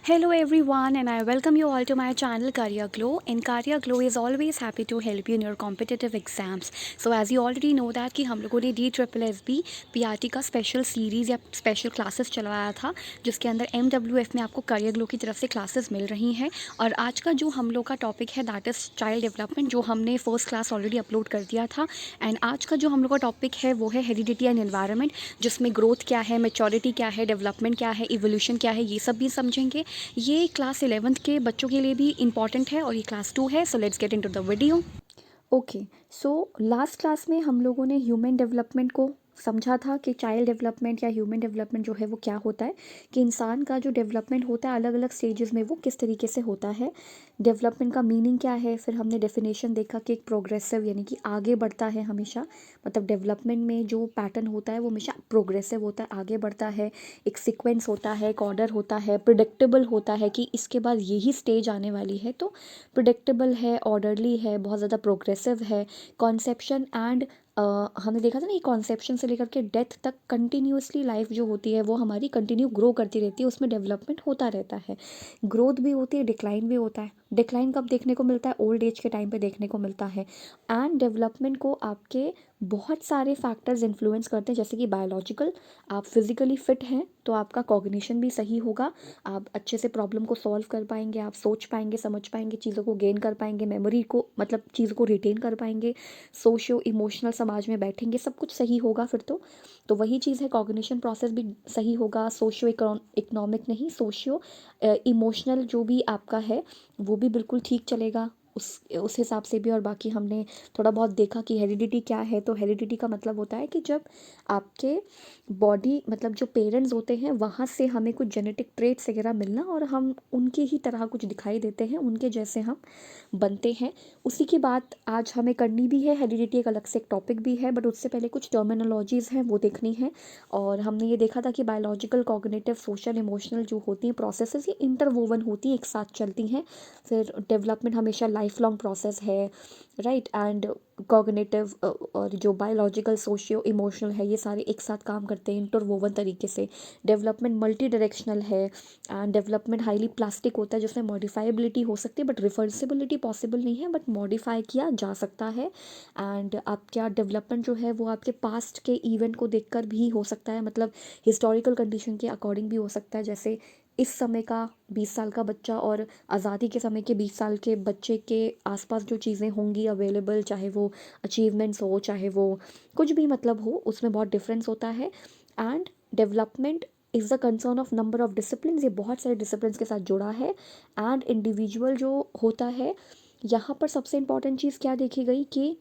Hello everyone, and I welcome you all to my channel Career Glow. And Career Glow is always happy to help you in your competitive exams. So as you already know that कि हम लोगों ने DSSB PRT का special series या special classes चलवाया था, जिसके अंदर MWF में आपको करियर ग्लो की तरफ से क्लासेस मिल रही हैं। और आज का जो हम लोग का टॉपिक है दैट इज़ चाइल्ड डेवलपमेंट, जो हमने फर्स्ट क्लास ऑलरेडी अपलोड कर दिया था। एंड आज का जो हम लोग का टॉपिक है वो है हेरिडिटी एंड एनवायरनमेंट, जिसमें ग्रोथ क्या है, मैच्योरिटी क्या है, डेवलपमेंट क्या है, इवोल्यूशन क्या है, ये सब भी समझेंगे। ये क्लास 11th के बच्चों के लिए भी इम्पॉर्टेंट है और ये क्लास 2 है। So let's get into the video. Okay, so last class में हम लोगों ने ह्यूमन डेवलपमेंट को समझा था कि चाइल्ड डेवलपमेंट या ह्यूमन डेवलपमेंट जो है वो क्या होता है, कि इंसान का जो डेवलपमेंट होता है अलग अलग स्टेजेस में वो किस तरीके से होता है, डेवलपमेंट का मीनिंग क्या है। फिर हमने डेफिनेशन देखा कि एक प्रोग्रेसिव यानी कि आगे बढ़ता है हमेशा, मतलब डेवलपमेंट में जो पैटर्न होता है वो हमेशा प्रोग्रेसिव होता है, आगे बढ़ता है। एक सीक्वेंस होता है, एक ऑर्डर होता है, प्रिडिक्टेबल होता है कि इसके बाद यही स्टेज आने वाली है, तो प्रिडिक्टेबल है, ऑर्डरली है, बहुत ज़्यादा प्रोग्रेसिव है। कॉन्सेप्शन एंड हमने देखा था ना, ये कॉन्सेप्शन से लेकर के डेथ तक कंटिन्यूसली लाइफ जो होती है वो हमारी कंटिन्यू ग्रो करती रहती है, उसमें डेवलपमेंट होता रहता है। ग्रोथ भी होती है, डिक्लाइन भी होता है। डिक्लाइन कब देखने को मिलता है? ओल्ड एज के टाइम पे देखने को मिलता है। एंड डेवलपमेंट को आपके बहुत सारे फैक्टर्स इन्फ्लुएंस करते हैं, जैसे कि बायोलॉजिकल, आप फिजिकली फिट हैं तो आपका कॉग्निशन भी सही होगा, आप अच्छे से प्रॉब्लम को सॉल्व कर पाएंगे, आप सोच पाएंगे, समझ पाएंगे, चीज़ों को गेन कर पाएंगे, मेमोरी को मतलब चीज़ों को रिटेन कर पाएंगे, सोशियो इमोशनल समाज में बैठेंगे, सब कुछ सही होगा फिर तो वही चीज़ है, कॉग्निशन प्रोसेस भी सही होगा। सोशियो इकोनॉमिक नहीं, सोशियो इमोशनल जो भी आपका है वो भी बिल्कुल ठीक चलेगा उस हिसाब से भी। और बाकी हमने थोड़ा बहुत देखा कि हेरिडिटी क्या है, तो हेरिडिटी का मतलब होता है कि जब आपके बॉडी मतलब जो पेरेंट्स होते हैं वहाँ से हमें कुछ जेनेटिक ट्रेट्स वगैरह मिलना और हम उनके ही तरह कुछ दिखाई देते हैं, उनके जैसे हम बनते हैं। उसी की बात आज हमें करनी भी है। हेरिडिटी एक अलग से एक टॉपिक भी है, बट उससे पहले कुछ टर्मिनोलॉजीज़ हैं वो देखनी है। और हमने ये देखा था कि बायोलॉजिकल, कॉग्निटिव, सोशल, इमोशनल जो होती हैं प्रोसेसेस, ये इंटरवोवन होती हैं, एक साथ चलती हैं। फिर डेवलपमेंट हमेशा लाइफ लॉन्ग प्रोसेस है, राइट। एंड कॉग्निटिव और जो बायोलॉजिकल, सोशियो इमोशनल है, ये सारे एक साथ काम करते हैं इंटरवोवन तरीके से। डेवलपमेंट मल्टी डायरेक्शनल है एंड डेवलपमेंट हाईली प्लास्टिक होता है, जिसमें मॉडिफाइबिलिटी हो सकती है बट रिवर्सिबिलिटी पॉसिबल नहीं है, बट मॉडिफाई किया जा सकता है। एंड आपका डेवलपमेंट जो है वो आपके पास्ट के इवेंट को देखकर भी हो सकता है, मतलब हिस्टोरिकल कंडीशन के अकॉर्डिंग भी हो सकता है। जैसे इस समय का 20 साल का बच्चा और आज़ादी के समय के 20 साल के बच्चे के आसपास जो चीज़ें होंगी अवेलेबल, चाहे वो अचीवमेंट्स हो, चाहे वो कुछ भी मतलब हो, उसमें बहुत डिफरेंस होता है। And development is the concern of number of discipline, ये बहुत सारे डिसिप्लिन के साथ जुड़ा है। एंड इंडिविजुअल जो होता है, यहाँ पर सबसे इम्पॉर्टेंट चीज़ क्या देखी गई कि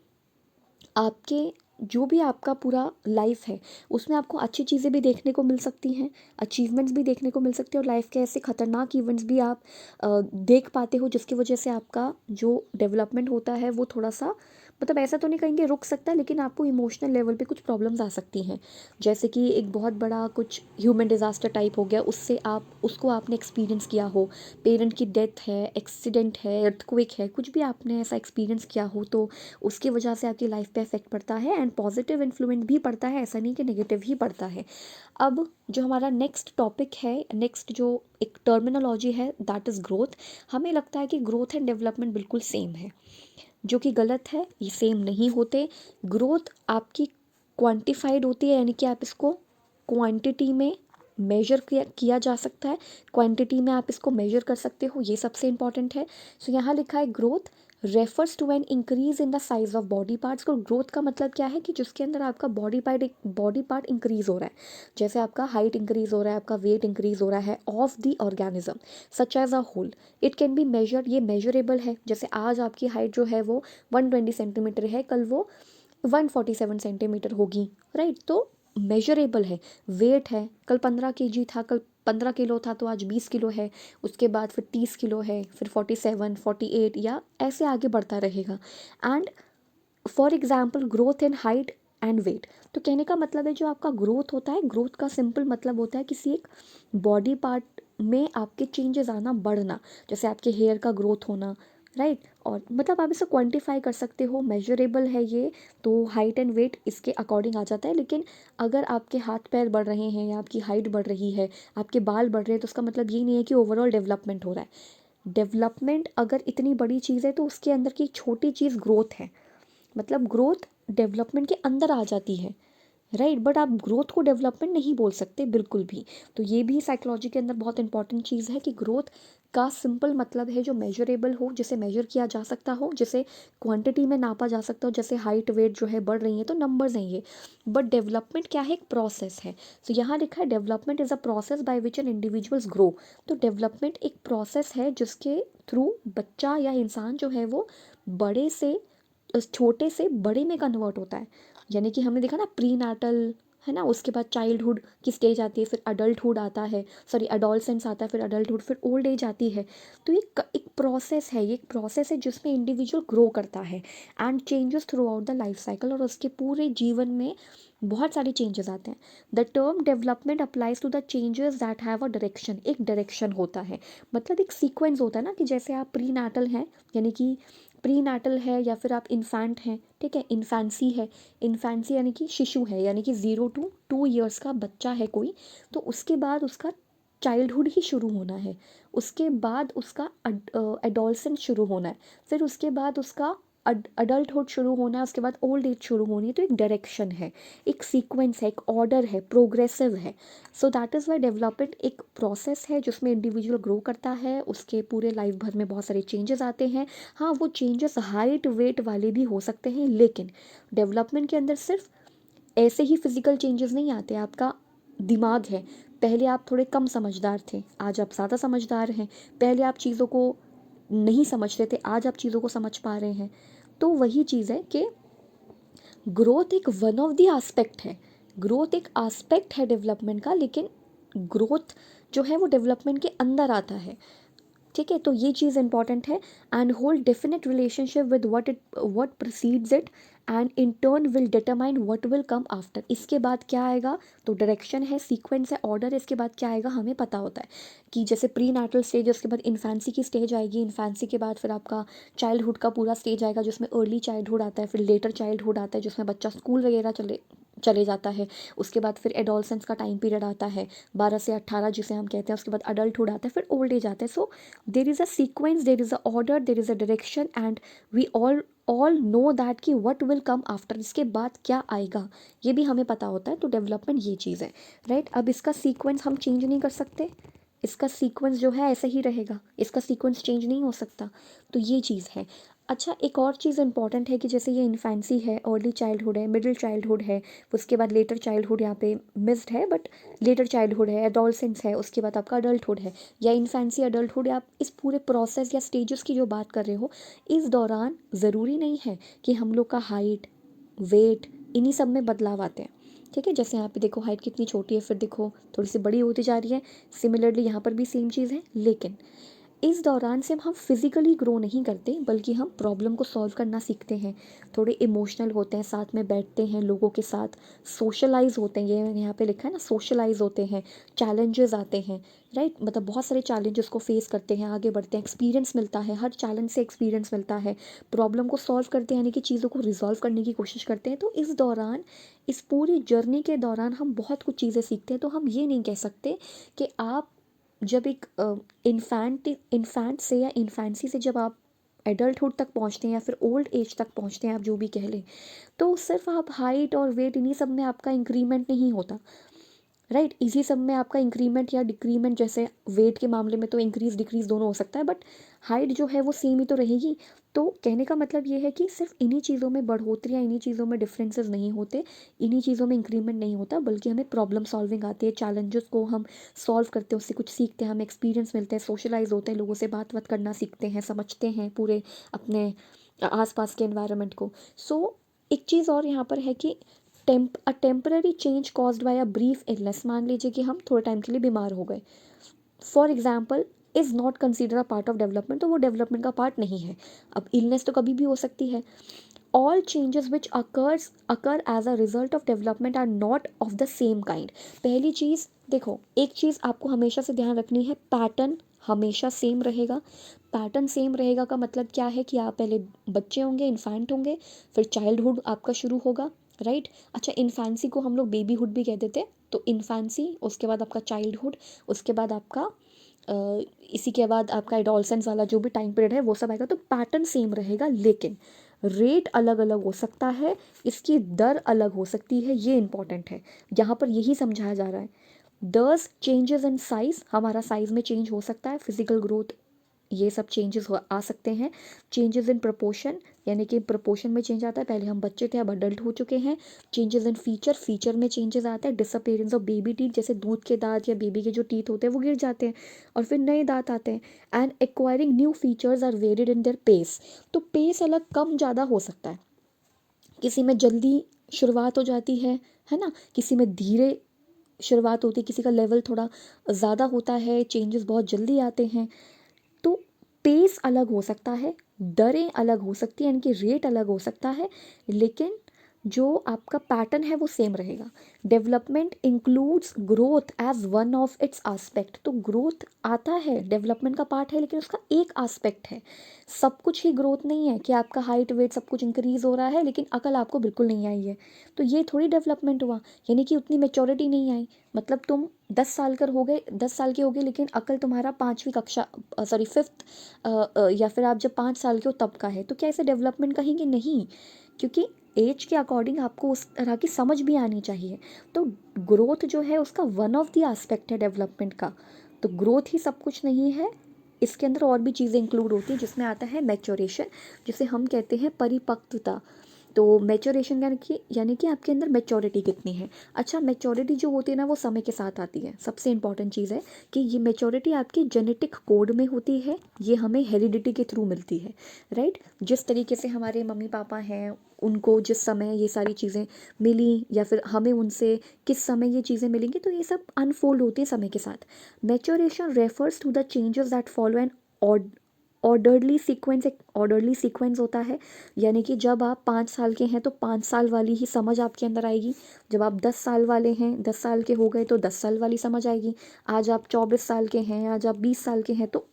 आपके जो भी आपका पूरा लाइफ है उसमें आपको अच्छी चीज़ें भी देखने को मिल सकती हैं, अचीवमेंट्स भी देखने को मिल सकती हैं, और लाइफ के ऐसे ख़तरनाक इवेंट्स भी आप देख पाते हो, जिसकी वजह से आपका जो डेवलपमेंट होता है वो थोड़ा सा, मतलब ऐसा तो नहीं कहेंगे रुक सकता है, लेकिन आपको इमोशनल लेवल पे कुछ प्रॉब्लम्स आ सकती हैं। जैसे कि एक बहुत बड़ा कुछ ह्यूमन डिज़ास्टर टाइप हो गया, उससे आप उसको आपने एक्सपीरियंस किया हो, पेरेंट की डेथ है, एक्सीडेंट है, अर्थक्वेक है, कुछ भी आपने ऐसा एक्सपीरियंस किया हो, तो उसकी वजह से आपकी लाइफ पे इफेक्ट पड़ता है। एंड पॉजिटिव इन्फ्लुएंस भी पड़ता है, ऐसा नहीं कि नेगेटिव ही पड़ता है। अब जो हमारा नेक्स्ट टॉपिक है, नेक्स्ट जो एक टर्मिनोलॉजी है दैट इज़ ग्रोथ। हमें लगता है कि ग्रोथ एंड डेवलपमेंट बिल्कुल सेम है, जो कि गलत है। ये सेम नहीं होते। ग्रोथ आपकी क्वांटिफाइड होती है, यानी कि आप इसको क्वांटिटी में मेजर किया जा सकता है, क्वांटिटी में आप इसको मेजर कर सकते हो, ये सबसे इंपॉर्टेंट है। सो यहाँ लिखा है growth refers to an increase in the size of body parts. को ग्रोथ का मतलब क्या है कि जिसके अंदर आपका बॉडी पार्ट इंक्रीज हो रहा है, जैसे आपका हाइट इंक्रीज हो रहा है, आपका वेट इंक्रीज हो रहा है of the organism such as a whole. It can be measured, ये मेजरेबल है। जैसे आज आपकी हाइट जो है वो 120 सेंटीमीटर है, कल वो 147 सेंटीमीटर होगी, राइट। तो मेजरेबल है। वेट है, कल 15 kg था, कल 15 किलो था, तो आज 20 किलो है, उसके बाद फिर 30 किलो है, फिर 47, 48, या ऐसे आगे बढ़ता रहेगा। And for example growth in height and weight, तो कहने का मतलब है जो आपका ग्रोथ होता है, ग्रोथ का सिंपल मतलब होता है किसी एक बॉडी पार्ट में आपके चेंजेस आना, बढ़ना। जैसे आपके हेयर का ग्रोथ होना, राइट। और मतलब आप इसे क्वांटिफाई कर सकते हो, मेजरेबल है ये, तो हाइट एंड वेट इसके अकॉर्डिंग आ जाता है। लेकिन अगर आपके हाथ पैर बढ़ रहे हैं या आपकी हाइट बढ़ रही है, आपके बाल बढ़ रहे हैं, तो उसका मतलब ये नहीं है कि ओवरऑल डेवलपमेंट हो रहा है। डेवलपमेंट अगर इतनी बड़ी चीज़ है तो उसके अंदर की एक छोटी चीज़ ग्रोथ है, मतलब ग्रोथ डेवलपमेंट के अंदर आ जाती है, राइट। बट आप ग्रोथ को डेवलपमेंट नहीं बोल सकते बिल्कुल भी। तो ये भी साइकोलॉजी के अंदर बहुत इंपॉर्टेंट चीज़ है कि ग्रोथ का सिंपल मतलब है जो मेजरेबल हो, जिसे मेजर किया जा सकता हो, जिसे क्वांटिटी में नापा जा सकता हो, जैसे हाइट वेट जो है बढ़ रही है तो नंबर्स हैं ये। बट डेवलपमेंट क्या है, एक प्रोसेस है। तो यहाँ लिखा है development is a process by which N individuals grow. तो डेवलपमेंट एक प्रोसेस है जिसके थ्रू बच्चा या इंसान जो है वो बड़े से, उस छोटे से बड़े में कन्वर्ट होता है। यानी कि हमने देखा ना प्री नाटल, है ना, उसके बाद चाइल्डहुड की स्टेज आती है, फिर अडल्टहुड आता है, सॉरी अडोलसेंस आता है, फिर अडल्टहुड, फिर ओल्ड एज आती है। तो ये एक प्रोसेस है, ये एक प्रोसेस है जिसमें इंडिविजुअल ग्रो करता है and changes through out the life cycle, और उसके पूरे जीवन में बहुत सारे चेंजेस आते हैं। The term development applies to the changes that have a direction. एक डायरेक्शन होता है, मतलब एक सीक्वेंस होता है ना, कि जैसे आप प्री नाटल हैं, यानी कि प्री नाटल है, या फिर आप इन्फेंट हैं, ठीक है, इन्फेंसी है। इन्फेंसी यानी कि शिशु है, यानी कि 0 to 2 years का बच्चा है कोई, तो उसके बाद उसका चाइल्डहुड ही शुरू होना है, उसके बाद उसका एडोलसेंस शुरू होना है, फिर उसके बाद उसका अडल्टहुड शुरू होना है, उसके बाद ओल्ड एज शुरू होनी है। तो एक डायरेक्शन है, एक सीक्वेंस है, एक ऑर्डर है, प्रोग्रेसिव है। So that is why development एक प्रोसेस है जिसमें इंडिविजुअल ग्रो करता है, उसके पूरे लाइफ भर में बहुत सारे चेंजेस आते हैं। हाँ, वो चेंजेस हाइट वेट वाले भी हो सकते हैं, लेकिन डेवलपमेंट के अंदर सिर्फ ऐसे ही फिजिकल चेंजेस नहीं आते। आपका दिमाग है, पहले आप थोड़े कम समझदार थे, आज आप ज़्यादा समझदार हैं। पहले आप चीज़ों को नहीं समझते थे, आज आप चीज़ों को समझ पा रहे हैं। तो वही चीज़ है कि ग्रोथ एक वन ऑफ द एस्पेक्ट है, ग्रोथ एक एस्पेक्ट है डेवलपमेंट का, लेकिन ग्रोथ जो है वो डेवलपमेंट के अंदर आता है, ठीक है। तो ये चीज़ इंपॉर्टेंट है। And hold definite relationship with what precedes it and in turn will determine what will come after. इसके बाद क्या आएगा, तो डायरेक्शन है, सीक्वेंस है, ऑर्डर है। इसके बाद क्या आएगा हमें पता होता है कि जैसे प्री नाटल स्टेज, उसके बाद इन्फेंसी की स्टेज आएगी, इन्फेंसी के बाद फिर आपका चाइल्डहुड का पूरा स्टेज आएगा जिसमें अर्ली चाइल्डहुड आता है, फिर लेटर चाइल्डहुड आता है जिसमें बच्चा स्कूल वगैरह चले चले जाता है। उसके बाद फिर एडोलसेंस का टाइम पीरियड आता है 12 से 18 जिसे हम कहते हैं। उसके बाद अडल्टहुड आता है, फिर ओल्ड एज आता है। So there is a sequence, there is a order, there is a direction, and we all know that कि व्हाट विल कम आफ्टर, इसके बाद क्या आएगा ये भी हमें पता होता है। तो डेवलपमेंट ये चीज़ है, राइट। अब इसका सीक्वेंस हम चेंज नहीं कर सकते, इसका सीक्वेंस जो है ऐसे ही रहेगा, इसका सीक्वेंस चेंज नहीं हो सकता। तो ये चीज़ है। अच्छा, एक और चीज़ इंपॉर्टेंट है कि जैसे ये इन्फेंसी है, अर्ली चाइल्डहुड है, मिडिल चाइल्डहुड है, उसके बाद लेटर चाइल्डहुड, यहाँ पे मिस्ड है बट लेटर चाइल्डहुड है, एडोलसेंस है, उसके बाद आपका अडल्टहुड है, या इन्फेंसी अडल्टहुड, या आप इस पूरे प्रोसेस या स्टेजेस की जो बात कर रहे हो, इस दौरान ज़रूरी नहीं है कि हम लोग का हाइट वेट इन्हीं सब में बदलाव आते हैं, ठीक है। जैसे यहाँ पे देखो हाइट कितनी छोटी है, फिर देखो थोड़ी सी बड़ी होती जा रही है, सिमिलरली यहाँ पर भी सेम चीज़ है। लेकिन इस दौरान सिर्फ हम फिज़िकली ग्रो नहीं करते, बल्कि हम प्रॉब्लम को सॉल्व करना सीखते हैं, थोड़े इमोशनल होते हैं, साथ में बैठते हैं लोगों के साथ, सोशलाइज होते हैं, ये मैंने यहाँ पे लिखा है ना, सोशलाइज होते हैं, चैलेंजेस आते हैं, राइट। मतलब बहुत सारे चैलेंजेस को फेस करते हैं, आगे बढ़ते हैं, एक्सपीरियंस मिलता है, हर चैलेंज से एक्सपीरियंस मिलता है, प्रॉब्लम को सॉल्व करते हैं, यानी कि चीज़ों को रिजॉल्व करने की कोशिश करते हैं। तो इस दौरान, इस पूरी जर्नी के दौरान हम बहुत कुछ चीज़ें सीखते हैं। तो हम ये नहीं कह सकते कि आप जब एक इन्फेंट से या इन्फेंसी से जब आप एडल्टहुड तक पहुंचते हैं या फिर ओल्ड एज तक पहुंचते हैं, आप जो भी कह लें, तो सिर्फ आप हाइट और वेट इन्हीं सब में आपका इंक्रीमेंट नहीं होता, राइट। इसी सब में आपका इंक्रीमेंट या डिक्रीमेंट, जैसे वेट के मामले में तो इंक्रीज डिक्रीज दोनों हो सकता है, बट हाइट जो है वो सेम ही तो रहेगी। तो कहने का मतलब ये है कि सिर्फ इन्हीं चीज़ों में बढ़ोतरी या इन्हीं चीज़ों में डिफरेंसेस नहीं होते, इन्हीं चीज़ों में इंक्रीमेंट नहीं होता, बल्कि हमें प्रॉब्लम सॉल्विंग आती है, चैलेंजेस को हम सॉल्व करते हैं, उससे कुछ सीखते हैं, हमें एक्सपीरियंस मिलते हैं, सोशलाइज होते हैं, लोगों से बात बात करना सीखते हैं, समझते हैं पूरे अपने आसपास के एनवायरनमेंट को। सो एक चीज़ और यहाँ पर है कि temporary change caused by a brief illness. मान लीजिए कि हम थोड़े टाइम के लिए बीमार हो गए, for example, is not consider a part of development, तो वो डेवलपमेंट का पार्ट नहीं है। अब इलनेस तो कभी भी हो सकती है। All changes which occur as a result of development are not of the same kind. पहली चीज़ देखो, एक चीज़ आपको हमेशा से ध्यान रखनी है, पैटर्न हमेशा सेम रहेगा। पैटर्न सेम रहेगा का मतलब क्या है कि आप पहले बच्चे होंगे, इन्फेंट होंगे, फिर चाइल्डहुड आपका शुरू होगा, राइट। अच्छा, इन्फेंसी को हम लोग बेबीहुड भी कह देते हैं, तो इन्फेंसी, उसके बाद आपका चाइल्डहुड, उसके बाद आपका इसी के बाद आपका एडोलसेंस वाला जो भी टाइम पीरियड है वो सब आएगा। तो पैटर्न सेम रहेगा, लेकिन रेट अलग अलग हो सकता है, इसकी दर अलग हो सकती है, ये इंपॉर्टेंट है। यहाँ पर यही समझाया जा रहा है। दस चेंजेस इन साइज, हमारा साइज में चेंज हो सकता है, फिजिकल ग्रोथ, ये सब चेंजेस आ सकते हैं। चेंजेस इन प्रपोर्शन, यानी कि प्रपोर्शन में चेंज आता है, पहले हम बच्चे थे अब अडल्ट हो चुके हैं। चेंजेस इन फीचर, फीचर में चेंजेस आते हैं। डिसअपेरेंस ऑफ बेबी टीथ, जैसे दूध के दांत या बेबी के जो टीथ होते हैं वो गिर जाते हैं और फिर नए दांत आते हैं। And acquiring new features are varied in their pace, तो पेस अलग कम ज़्यादा हो सकता है। किसी में जल्दी शुरुआत हो जाती है ना, किसी में धीरे शुरुआत होती है, किसी का लेवल थोड़ा ज़्यादा होता है, चेंजेस बहुत जल्दी आते हैं। तो पेस अलग हो सकता है, दरें अलग हो सकती हैं, इनकी रेट अलग हो सकता है, लेकिन जो आपका पैटर्न है वो सेम रहेगा। Development includes growth as one of its aspect, तो ग्रोथ आता है, डेवलपमेंट का पार्ट है, लेकिन उसका एक आस्पेक्ट है। सब कुछ ही ग्रोथ नहीं है कि आपका हाइट वेट सब कुछ इंक्रीज हो रहा है लेकिन अकल आपको बिल्कुल नहीं आई है, तो ये थोड़ी डेवलपमेंट हुआ। यानी कि उतनी मेच्योरिटी नहीं आई, मतलब तुम 10 साल कर हो गए, 10 साल के हो गए, लेकिन अकल तुम्हारा 5वीं कक्षा, सॉरी 5th, या फिर आप जब 5 साल के हो तब का है, तो क्या इसे डेवलपमेंट कहेंगे? नहीं, क्योंकि एज के अकॉर्डिंग आपको उस तरह की समझ भी आनी चाहिए। तो ग्रोथ जो है उसका वन ऑफ द एस्पेक्ट है डेवलपमेंट का, तो ग्रोथ ही सब कुछ नहीं है, इसके अंदर और भी चीज़ें इंक्लूड होती हैं, जिसमें आता है मैच्योरेशन, जिसे हम कहते हैं परिपक्वता। तो मैच्योरेशन यानी कि आपके अंदर मैच्योरिटी कितनी है। अच्छा, मैच्योरिटी जो होती है ना वो समय के साथ आती है। सबसे इंपॉर्टेंट चीज़ है कि ये मैच्योरिटी आपके जेनेटिक कोड में होती है, ये हमें हेरिडिटी के थ्रू मिलती है, राइट। जिस तरीके से हमारे मम्मी पापा हैं, उनको जिस समय ये सारी चीज़ें मिली या फिर हमें उनसे किस समय ये चीज़ें मिलेंगी, तो ये सब अनफोल्ड होती है समय के साथ। Maturation refers to the changes that follow an orderly sequence, एक ऑर्डरली सीक्वेंस होता है। यानी कि जब आप 5 साल के हैं तो 5 साल वाली ही समझ आपके अंदर आएगी, जब आप 10 साल वाले हैं, 10 साल के हो गए तो 10 साल वाली समझ आएगी, आज आप 24 साल के हैं, आज आप 20 साल के हैं, तो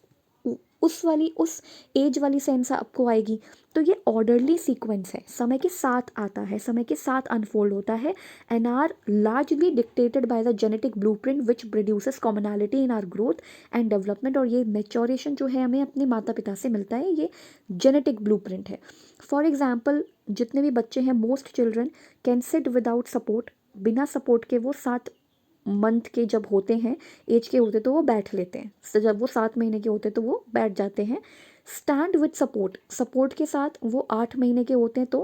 उस एज वाली सेंस आपको आएगी। तो ये ऑर्डरली सीक्वेंस है, समय के साथ आता है, समय के साथ अनफोल्ड होता है, and are largely dictated by the genetic blueprint which produces commonality in our growth and development. और ये मेच्योरेशन जो है हमें अपने माता पिता से मिलता है, ये जेनेटिक ब्लूप्रिंट है। फॉर एग्जाम्पल, जितने भी बच्चे हैं, most children can sit without support, बिना सपोर्ट के वो 7 मंथ के जब होते हैं, एज के होते, तो वो बैठ लेते हैं, तो जब वो 7 महीने के होते तो वो बैठ जाते हैं। स्टैंड विद सपोर्ट, सपोर्ट के साथ वो 8 महीने के होते हैं तो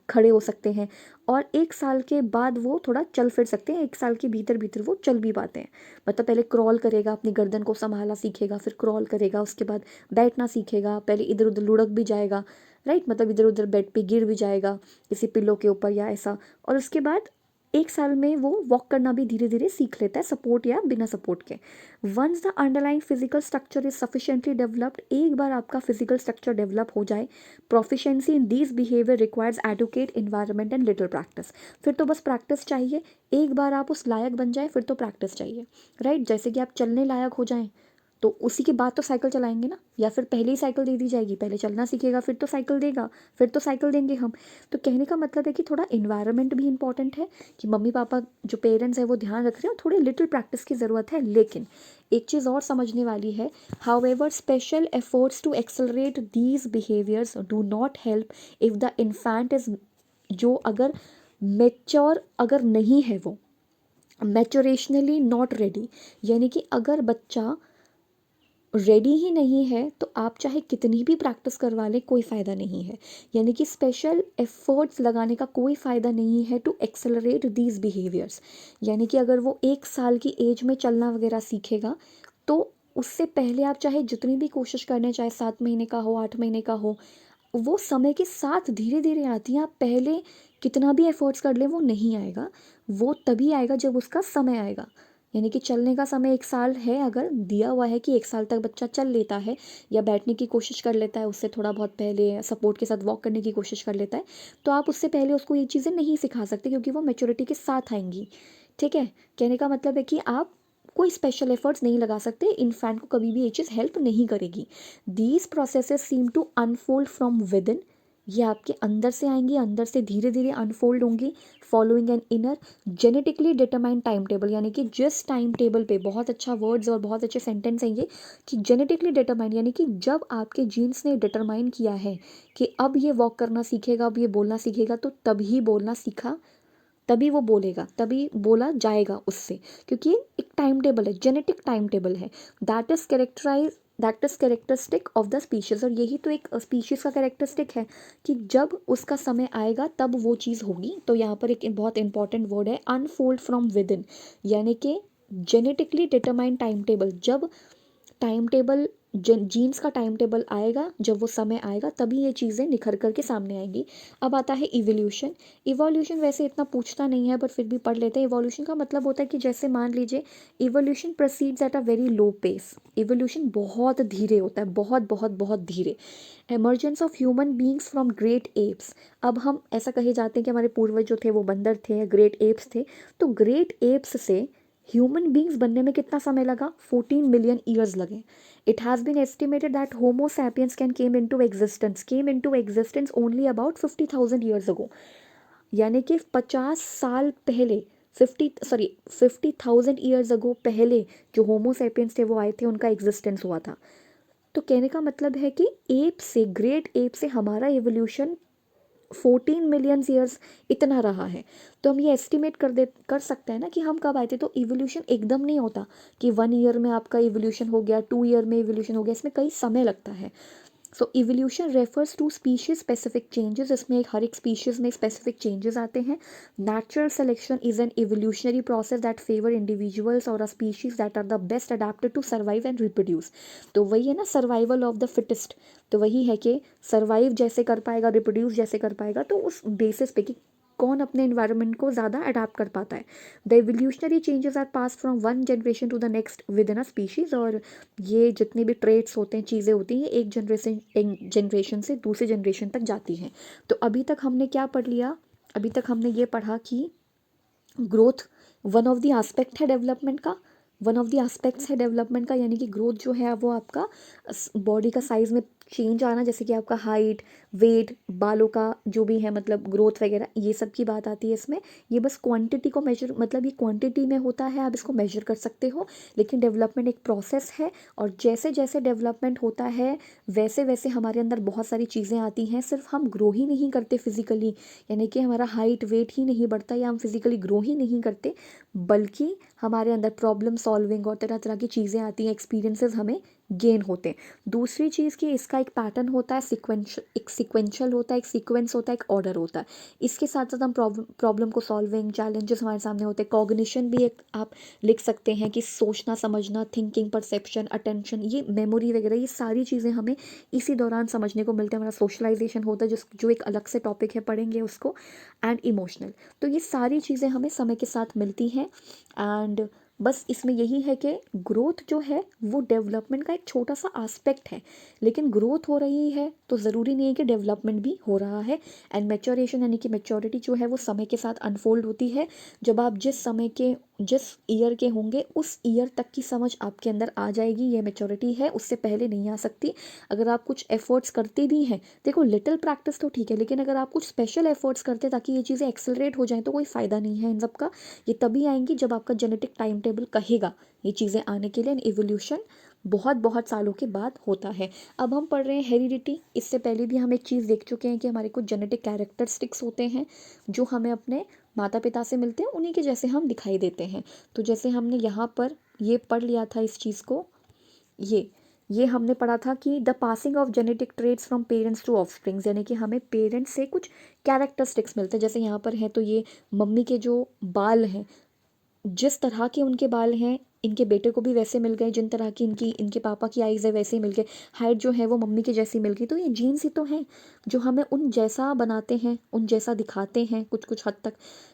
खड़े हो सकते हैं, और 1 साल के बाद वो थोड़ा चल फिर सकते हैं, 1 साल के भीतर भीतर वो चल भी पाते हैं। मतलब पहले क्रॉल करेगा, अपनी गर्दन को संभालना सीखेगा, फिर क्रॉल करेगा, उसके बाद बैठना सीखेगा, पहले इधर उधर लुढ़क भी जाएगा, राइट, मतलब इधर उधर बेड पे गिर भी जाएगा किसी पिल्लो के ऊपर या ऐसा, और उसके बाद 1 साल में वो वॉक करना भी धीरे धीरे सीख लेता है, सपोर्ट या बिना सपोर्ट के। Once the underlying physical structure is sufficiently developed, एक बार आपका फिजिकल स्ट्रक्चर डेवलप हो जाए, proficiency in these behaviour requires adequate environment and little practice, फिर तो बस प्रैक्टिस चाहिए। एक बार आप उस लायक बन जाए फिर तो प्रैक्टिस चाहिए, राइट। जैसे कि आप चलने लायक हो जाएं तो उसी के बाद तो साइकिल चलाएंगे ना, या फिर पहले ही साइकिल दे दी जाएगी, पहले चलना सीखेगा फिर तो साइकिल देगा, फिर तो साइकिल देंगे हम। तो कहने का मतलब है कि थोड़ा इन्वायरमेंट भी इंपॉर्टेंट है, कि मम्मी पापा जो पेरेंट्स हैं वो ध्यान रख रहे हैं, थोड़ी लिटिल प्रैक्टिस की ज़रूरत है। लेकिन एक चीज़ और समझने वाली है, however special efforts to accelerate these behaviours do not help if the infant is, जो अगर मेच्योर अगर नहीं है, वो मैच्योरेशनली नॉट रेडी, यानी कि अगर बच्चा रेडी ही नहीं है तो आप चाहे कितनी भी प्रैक्टिस करवा लें कोई फ़ायदा नहीं है। यानी कि स्पेशल एफर्ट्स लगाने का कोई फ़ायदा नहीं है टू एक्सेलरेट दीज बिहेवियर्स। यानी कि अगर वो 1 साल की एज में चलना वगैरह सीखेगा तो उससे पहले आप चाहे जितनी भी कोशिश कर लें, चाहे 7 महीने का हो, 8 महीने का हो, वो समय के साथ धीरे धीरे आती हैं। आप पहले कितना भी एफर्ट्स कर लें वो नहीं आएगा, वो तभी आएगा जब उसका समय आएगा। यानी कि चलने का समय 1 साल है, अगर दिया हुआ है कि 1 साल तक बच्चा चल लेता है या बैठने की कोशिश कर लेता है, उससे थोड़ा बहुत पहले सपोर्ट के साथ वॉक करने की कोशिश कर लेता है, तो आप उससे पहले उसको ये चीज़ें नहीं सिखा सकते क्योंकि वो मैच्योरिटी के साथ आएंगी, ठीक है। कहने का मतलब है कि आप कोई स्पेशल एफर्ट्स नहीं लगा सकते, इन्फेंट को कभी भी ये चीज़ हेल्प नहीं करेगी। These processes seem to unfold from within, ये आपके अंदर से आएंगी, अंदर से धीरे धीरे अनफोल्ड होंगी, following an inner genetically determined time table, यानी कि जिस टाइम टेबल पे, बहुत अच्छा वर्ड्स और बहुत अच्छे सेंटेंस हैं ये, कि जेनेटिकली डिटरमाइंड, यानी कि जब आपके जीन्स ने डिटरमाइन किया है कि अब ये वॉक करना सीखेगा, अब ये बोलना सीखेगा, तो तभी बोलना सीखा, तभी वो बोलेगा, तभी बोला जाएगा उससे, क्योंकि ये एक टाइम टेबल है, जेनेटिक टाइम टेबल है। That is characteristic of the species, और यही तो एक स्पीशीज का कैरेक्टरिस्टिक है कि जब उसका समय आएगा तब वो चीज़ होगी। तो यहाँ पर एक बहुत इंपॉर्टेंट वर्ड है अनफोल्ड फ्रॉम विद इन, यानी कि जेनेटिकली डिटरमाइंड टाइम टेबल, जब टाइम टेबल जीन्स का टाइम टेबल आएगा, जब वो समय आएगा तभी ये चीज़ें निखर करके सामने आएंगी। अब आता है इवोल्यूशन। इवोल्यूशन वैसे इतना पूछता नहीं है, पर फिर भी पढ़ लेते हैं। इवोल्यूशन का मतलब होता है कि जैसे मान लीजिए evolution proceeds at a very low pace, evolution बहुत धीरे होता है, बहुत बहुत बहुत धीरे। Emergence of human beings from great apes, अब हम ऐसा कहे जाते हैं कि हमारे पूर्वज जो थे वो बंदर थे, ग्रेट एप्स थे, तो ग्रेट एप्स से ह्यूमन बींग्स बनने में कितना समय लगा, 14 मिलियन ईयर्स लगे। It has been estimated that homo sapiens came into existence only about 50,000 years ago, यानी कि 50 साल पहले, 50,000 ईयर्स अगो पहले जो होमो सैपियंस थे वो आए थे, उनका एग्जिस्टेंस हुआ था। तो कहने का मतलब है कि एप से, ग्रेट एप से हमारा एवोल्यूशन 14 मिलियन ईयर्स इतना रहा है। तो हम ये एस्टिमेट कर सकते हैं ना कि हम कब आए थे। तो इवोल्यूशन एकदम नहीं होता कि 1 ईयर में आपका इवोल्यूशन हो गया, 2 ईयर में इवोल्यूशन हो गया, इसमें कई समय लगता है। So evolution refers to species specific changes, इसमें हर एक स्पीशीज में स्पेसिफिक चेंजेस आते हैं। Natural selection is an evolutionary process that favour individuals or a species that are the best adapted to survive and reproduce. तो वही है ना, सर्वाइवल ऑफ द फिटेस्ट, तो वही है कि सर्वाइव जैसे कर पाएगा, रिप्रोड्यूस जैसे कर पाएगा, तो उस बेसिस पे कि कौन अपने इन्वायरमेंट को ज़्यादा अडाप्ट कर पाता है। The evolutionary changes are passed from one generation to the next within a species, और ये जितने भी ट्रेट्स होते हैं, चीज़ें होती हैं, एक जनरेशन से दूसरे जनरेशन तक जाती हैं। तो अभी तक हमने क्या पढ़ लिया, अभी तक हमने ये पढ़ा कि growth one of the aspect है डेवलपमेंट का, वन ऑफ द एस्पेक्ट्स है डेवलपमेंट का, यानी कि ग्रोथ जो है वो आपका बॉडी का साइज़ में चेंज आना, जैसे कि आपका हाइट, वेट, बालों का जो भी है, मतलब ग्रोथ वगैरह, ये सब की बात आती है इसमें। ये बस क्वांटिटी को मेजर, मतलब ये क्वांटिटी में होता है, आप इसको मेजर कर सकते हो, लेकिन डेवलपमेंट एक प्रोसेस है, और जैसे जैसे डेवलपमेंट होता है वैसे वैसे हमारे अंदर बहुत सारी चीज़ें आती हैं। सिर्फ हम ग्रो ही नहीं करते फिजिकली, यानी कि हमारा हाइट वेट ही नहीं बढ़ता या हम फिजिकली ग्रो ही नहीं करते, बल्कि हमारे अंदर प्रॉब्लम सॉल्विंग और तरह तरह की चीज़ें आती हैं, एक्सपीरियंसेस हमें गेन होते हैं। दूसरी चीज़ कि इसका एक पैटर्न होता है, एक सिक्वेंशियल होता है, एक सीक्वेंस होता है, एक ऑर्डर होता है। इसके साथ साथ हम प्रॉब्लम को सॉल्विंग, चैलेंजेस हमारे सामने होते हैं, कॉग्निशन भी एक आप लिख सकते हैं कि सोचना, समझना, थिंकिंग, परसेप्शन, अटेंशन, ये मेमोरी वगैरह, ये सारी चीज़ें हमें इसी दौरान समझने को मिलते हैं। हमारा सोशलाइजेशन होता है, जो एक अलग से टॉपिक है, पढ़ेंगे उसको, एंड इमोशनल। तो ये सारी चीज़ें हमें समय के साथ मिलती हैं, एंड बस इसमें यही है कि ग्रोथ जो है वो डेवलपमेंट का एक छोटा सा एस्पेक्ट है, लेकिन ग्रोथ हो रही है तो ज़रूरी नहीं है कि डेवलपमेंट भी हो रहा है। एंड मैच्योरेशन, यानी कि मैच्योरिटी जो है वो समय के साथ अनफोल्ड होती है। जब आप जिस ईयर के होंगे उस ईयर तक की समझ आपके अंदर आ जाएगी, ये मैच्योरिटी है, उससे पहले नहीं आ सकती। अगर आप कुछ एफर्ट्स करते भी हैं, देखो लिटिल प्रैक्टिस तो ठीक है, लेकिन अगर आप कुछ स्पेशल एफर्ट्स करते ताकि ये चीज़ें एक्सेलरेट हो जाएं, तो कोई फ़ायदा नहीं है इन सब का। ये तभी आएंगी जब आपका जेनेटिक टाइम टेबल कहेगा ये चीज़ें आने के लिए। इवोल्यूशन बहुत बहुत सालों के बाद होता है। अब हम पढ़ रहे हैं हेरिडिटी। इससे पहले भी हम एक चीज़ देख चुके हैं कि हमारे कुछ जेनेटिक कैरेक्टरिस्टिक्स होते हैं जो हमें अपने माता पिता से मिलते हैं, उन्हीं के जैसे हम दिखाई देते हैं। तो जैसे हमने यहाँ पर ये पढ़ लिया था इस चीज़ को, ये हमने पढ़ा था कि the passing of genetic traits from parents to offsprings, यानी कि हमें पेरेंट्स से कुछ कैरेक्टरिस्टिक्स मिलते हैं। जैसे यहाँ पर है तो ये मम्मी के जो बाल हैं, जिस तरह के उनके बाल हैं इनके बेटे को भी वैसे मिल गए, जिन तरह की इनके पापा की आईज़ है वैसे ही मिल गए, हाइट जो है वो मम्मी के जैसी मिल गई। तो ये जीन्स ही तो हैं जो हमें उन जैसा बनाते हैं, उन जैसा दिखाते हैं कुछ कुछ हद तक,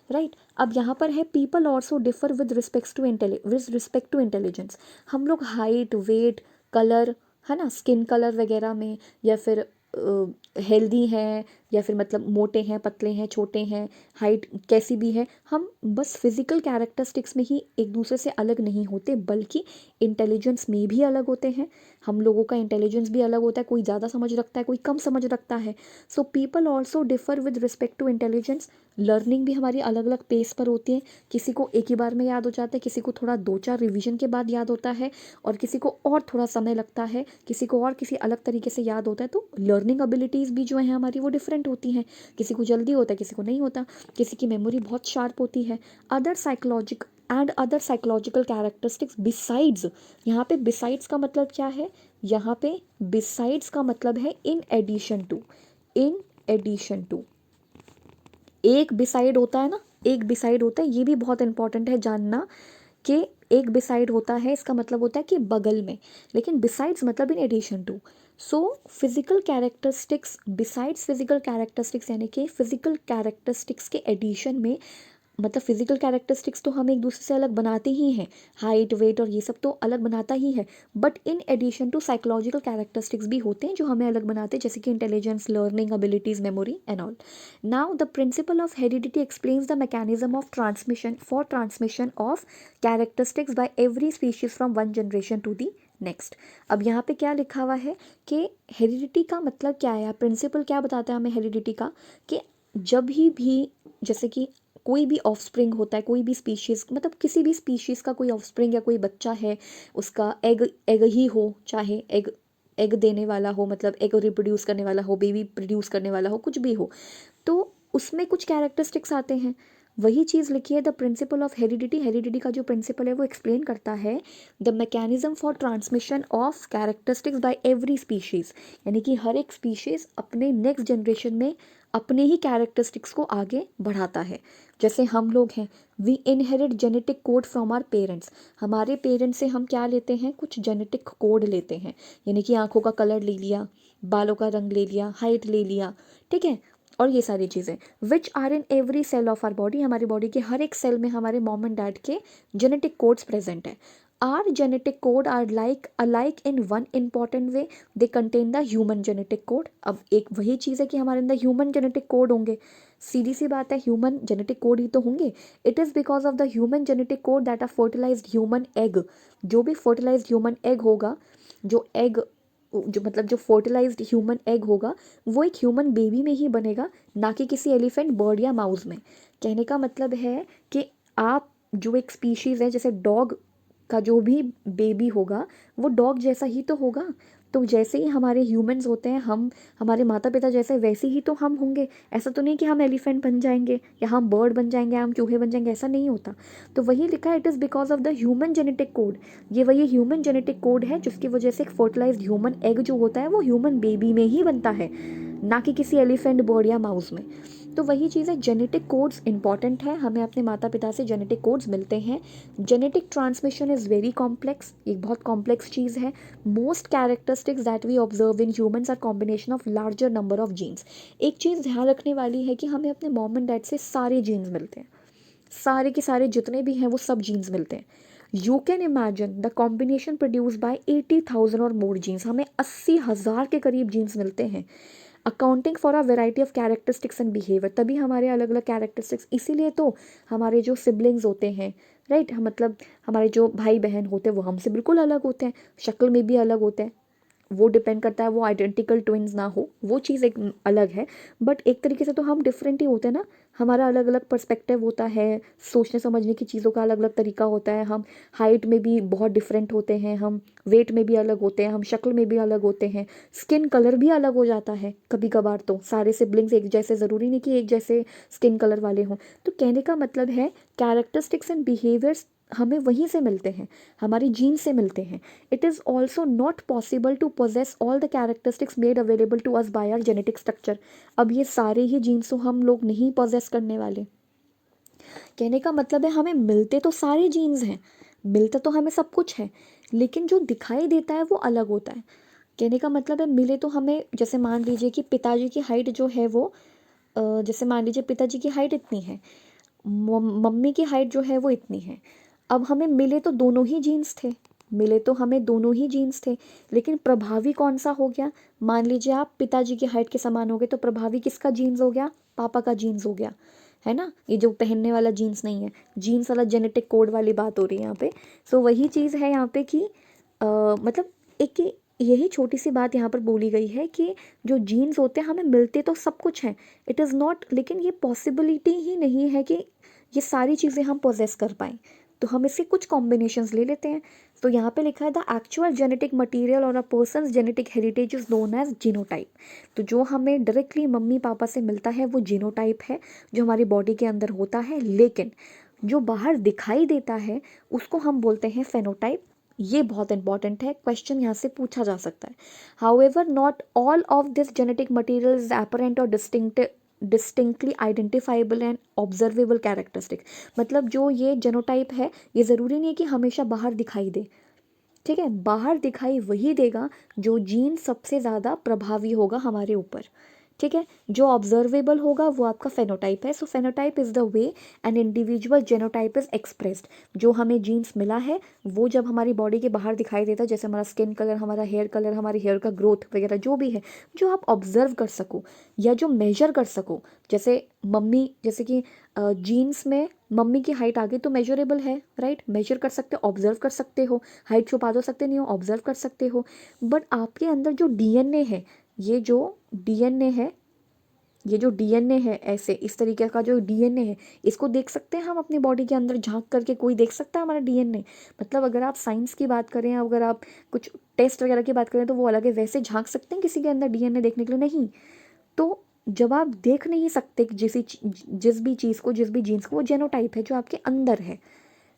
राइट। अब यहाँ पर है people also differ with respect to intelligence. हम लोग हाइट, वेट, कलर, है ना, स्किन कलर वगैरह में, या फिर हेल्दी हैं, या फिर मतलब मोटे हैं, पतले हैं, छोटे हैं, हाइट कैसी भी है, हम बस फिजिकल कैरेक्टरिस्टिक्स में ही एक दूसरे से अलग नहीं होते, बल्कि इंटेलिजेंस में भी अलग होते हैं। हम लोगों का इंटेलिजेंस भी अलग होता है, कोई ज़्यादा समझ रखता है, कोई कम समझ रखता है। So people also differ with respect to intelligence. Learning भी हमारी अलग अलग पेस पर होती है, किसी को एक ही बार में याद हो जाता है, किसी को थोड़ा 2-4 रिवीजन के बाद याद होता है, और किसी को और थोड़ा समय लगता है, किसी को और किसी अलग तरीके से याद होता है। तो लर्निंग एबिलिटीज़ भी जो है हमारी वो डिफरेंट होती हैं, किसी को जल्दी होता है, किसी को नहीं होता, किसी की मेमोरी बहुत शार्प होती है। अदर साइकोलॉजिकल कैरेक्टरिस्टिक्स बिसाइड्स, यहाँ पे बिसाइड्स का मतलब क्या है, यहाँ पे बिसाइड्स का मतलब है in addition to. In addition to, एक बिसाइड होता है ना, एक बिसाइड होता है, ये भी बहुत इंपॉर्टेंट है जानना कि एक बिसाइड होता है, इसका मतलब होता है कि बगल में, लेकिन बिसाइड्स मतलब in addition to. So physical characteristics besides physical characteristics, यानी कि फिजिकल कैरेक्टरिस्टिक्स के एडिशन में, मतलब फिजिकल कैरेक्टरिस्टिक्स तो हम एक दूसरे से अलग बनाते ही हैं, हाइट वेट और ये सब तो अलग बनाता ही है, but in addition to psychological characteristics भी होते हैं जो हमें अलग बनाते हैं, जैसे कि intelligence, learning abilities, memory and all. Now the principle of heredity explains the mechanism of transmission of characteristics by every species from one generation to the next. अब यहाँ पे क्या लिखा हुआ है कि हेरिडिटी का मतलब क्या है, प्रिंसिपल क्या बताता है हमें हेरिडिटी का, कि जब भी जैसे कि कोई भी ऑफस्प्रिंग होता है, कोई भी स्पीशीज़, मतलब किसी भी स्पीशीज़ का कोई ऑफस्प्रिंग या कोई बच्चा है, उसका एग ही हो, चाहे एग देने वाला हो, मतलब एग रिप्रोड्यूस करने वाला हो, बेबी प्रोड्यूस करने वाला हो, कुछ भी हो, तो उसमें कुछ कैरेक्टरिस्टिक्स आते हैं। वही चीज़ लिखी है the principle of heredity. Heredity का जो प्रिंसिपल है वो एक्सप्लेन करता है the mechanism for transmission of characteristics by every species, यानी कि हर एक स्पीशीज़ अपने नेक्स्ट जनरेशन में अपने ही कैरेक्टरिस्टिक्स को आगे बढ़ाता है। जैसे हम लोग हैं, we inherit genetic code from our parents, हमारे पेरेंट्स से हम क्या लेते हैं, कुछ जेनेटिक कोड लेते हैं, यानी कि आंखों का कलर ले लिया, बालों का रंग ले लिया, हाइट ले लिया, ठीक है, और ये सारी चीज़ें which are in every cell of our body, हमारी बॉडी के हर एक सेल में हमारे मॉम एंड डैड के जेनेटिक कोड्स प्रेजेंट है। Our genetic code are like alike in one important way, they contain the human genetic code. अब एक वही चीज़ है कि हमारे अंदर ह्यूमन जेनेटिक कोड होंगे, सीधी सी बात है, ह्यूमन जेनेटिक कोड ही तो होंगे। It is because of the human genetic code that a fertilised human egg, जो भी फर्टिलाइज्ड ह्यूमन एग होगा, जो एग जो मतलब जो फर्टिलाइज्ड ह्यूमन एग होगा, वो एक ह्यूमन बेबी में ही बनेगा, ना कि किसी एलिफेंट, बर्ड या माउस में। कहने का मतलब है कि आप जो एक स्पीशीज़ है, जैसे डॉग का जो भी बेबी होगा वो डॉग जैसा ही तो होगा। तो जैसे ही हमारे ह्यूमंस होते हैं, हम हमारे माता पिता जैसे, वैसे ही तो हम होंगे। ऐसा तो नहीं कि हम एलिफेंट बन जाएंगे या हम बर्ड बन जाएंगे, हम चूहे बन जाएंगे, ऐसा नहीं होता। तो वही लिखा है, it is because of the human genetic code. ये वही ह्यूमन जेनेटिक कोड है जिसकी वजह से एक फर्टिलाइज्ड ह्यूमन एग जो होता है वो ह्यूमन बेबी में ही बनता है, ना कि किसी एलिफेंट, बर्ड या माउस में। तो वही चीज़ है, जेनेटिक कोड्स इंपॉर्टेंट है, हमें अपने माता पिता से जेनेटिक कोड्स मिलते हैं। Genetic transmission is very complex, एक बहुत कॉम्प्लेक्स चीज़ है। Most characteristics that we observe in humans are combination of larger number of genes. एक चीज़ ध्यान रखने वाली है कि हमें अपने मॉम एंड डैड से सारे जीन्स मिलते हैं, सारे के सारे जितने भी हैं वो सब जीन्स मिलते हैं। You can imagine the combination produce by 80,000 और मोर जीन्स, हमें 80,000 के करीब जीन्स मिलते हैं। Accounting for a variety of characteristics and behaviour, तभी हमारे अलग अलग कैरेक्टरिस्टिक्स, इसीलिए तो हमारे जो सिबलिंग्स होते हैं, राइट, मतलब हमारे जो भाई बहन होते हैं वो हमसे बिल्कुल अलग होते हैं, शक्ल में भी अलग होते हैं। वो डिपेंड करता है वो आइडेंटिकल ट्विन्स ना हो, वो चीज़ एक अलग है, बट एक तरीके से तो हम डिफरेंट ही होते हैं ना। हमारा अलग अलग पर्सपेक्टिव होता है, सोचने समझने की चीज़ों का अलग अलग तरीका होता है, हम हाइट में भी बहुत डिफरेंट होते हैं, हम वेट में भी अलग होते हैं, हम शक्ल में भी अलग होते हैं, स्किन कलर भी अलग हो जाता है कभी कभार। तो सारे सिबलिंग्स एक जैसे, ज़रूरी नहीं कि एक जैसे स्किन कलर वाले हों। तो कहने का मतलब है कैरेक्टरिस्टिक्स एंड बिहेवियर्स हमें वहीं से मिलते हैं, हमारी जीन से मिलते हैं। It is also not possible to possess all the characteristics made available to us by our genetic structure. अब ये सारे ही जीन्स तो हम लोग नहीं पोजेस करने वाले। कहने का मतलब है हमें मिलते तो सारे जीन्स हैं, मिलता तो हमें सब कुछ है, लेकिन जो दिखाई देता है वो अलग होता है। कहने का मतलब है मिले तो हमें, जैसे मान लीजिए कि पिताजी की हाइट जो है वो जैसे मान लीजिए पिताजी की हाइट इतनी है, मम्मी की हाइट जो है वो इतनी है। अब हमें मिले तो दोनों ही जीन्स थे, मिले तो हमें दोनों ही जीन्स थे, लेकिन प्रभावी कौन सा हो गया? मान लीजिए आप पिताजी की हाइट के समान हो गए, तो प्रभावी किसका जीन्स हो गया? पापा का जीन्स हो गया, है ना। ये जो पहनने वाला जीन्स नहीं है, जीन्स वाला जेनेटिक कोड वाली बात हो रही है यहाँ पे। सो वही चीज़ है यहाँ पे कि मतलब एक यही छोटी सी बात यहाँ पर बोली गई है कि जो जीन्स होते हैं हमें मिलते तो सब कुछ हैं, इट इज़ नॉट, लेकिन ये पॉसिबिलिटी ही नहीं है कि ये सारी चीज़ें हम पोजेस कर पाएँ, तो हम इसके कुछ कॉम्बिनेशंस ले लेते हैं। तो यहाँ पे लिखा है द एक्चुअल जेनेटिक मटेरियल और a person's genetic heritage is known as genotype. तो जो हमें डायरेक्टली मम्मी पापा से मिलता है वो जीनोटाइप है, जो हमारी बॉडी के अंदर होता है, लेकिन जो बाहर दिखाई देता है उसको हम बोलते हैं फेनोटाइप। ये बहुत इंपॉर्टेंट है, क्वेश्चन यहाँ से पूछा जा सकता है। However not all of this genetic material is apparent और distinctly identifiable and observable characteristic. मतलब जो ये जेनोटाइप है ये ज़रूरी नहीं है कि हमेशा बाहर दिखाई दे, ठीक है। बाहर दिखाई वही देगा जो जीन सबसे ज़्यादा प्रभावी होगा हमारे ऊपर, ठीक है। जो ऑब्जर्वेबल होगा वो आपका फेनोटाइप है। So phenotype is the way an individual genotype is expressed. जो हमें जीन्स मिला है वो जब हमारी बॉडी के बाहर दिखाई देता है, जैसे हमारा स्किन कलर, हमारा हेयर कलर, हमारे हेयर का ग्रोथ वगैरह जो भी है, जो आप ऑब्जर्व कर सको या जो मेजर कर सको। जैसे मम्मी, जैसे कि जीन्स में मम्मी की हाइट आगे तो मेजरेबल है, राइट, मेजर कर सकते हो, ऑब्जर्व कर सकते हो। हाइट छुपा दो सकते नहीं हो, ऑब्जर्व कर सकते हो। बट आपके अंदर जो डीएनए है, ये जो डीएनए है, ये जो डीएनए है, ऐसे इस तरीके का जो डीएनए है, इसको देख सकते हैं हम अपनी बॉडी के अंदर झांक करके? कोई देख सकता है हमारा डीएनए? मतलब अगर आप साइंस की बात करें, अगर आप कुछ टेस्ट वगैरह की बात करें तो वो अलग है, वैसे झांक सकते हैं किसी के अंदर डीएनए देखने के लिए? नहीं। तो जब आप देख नहीं सकते जिस भी चीज़ को, जिस भी जीन्स को, वो जेनोटाइप है जो आपके अंदर है।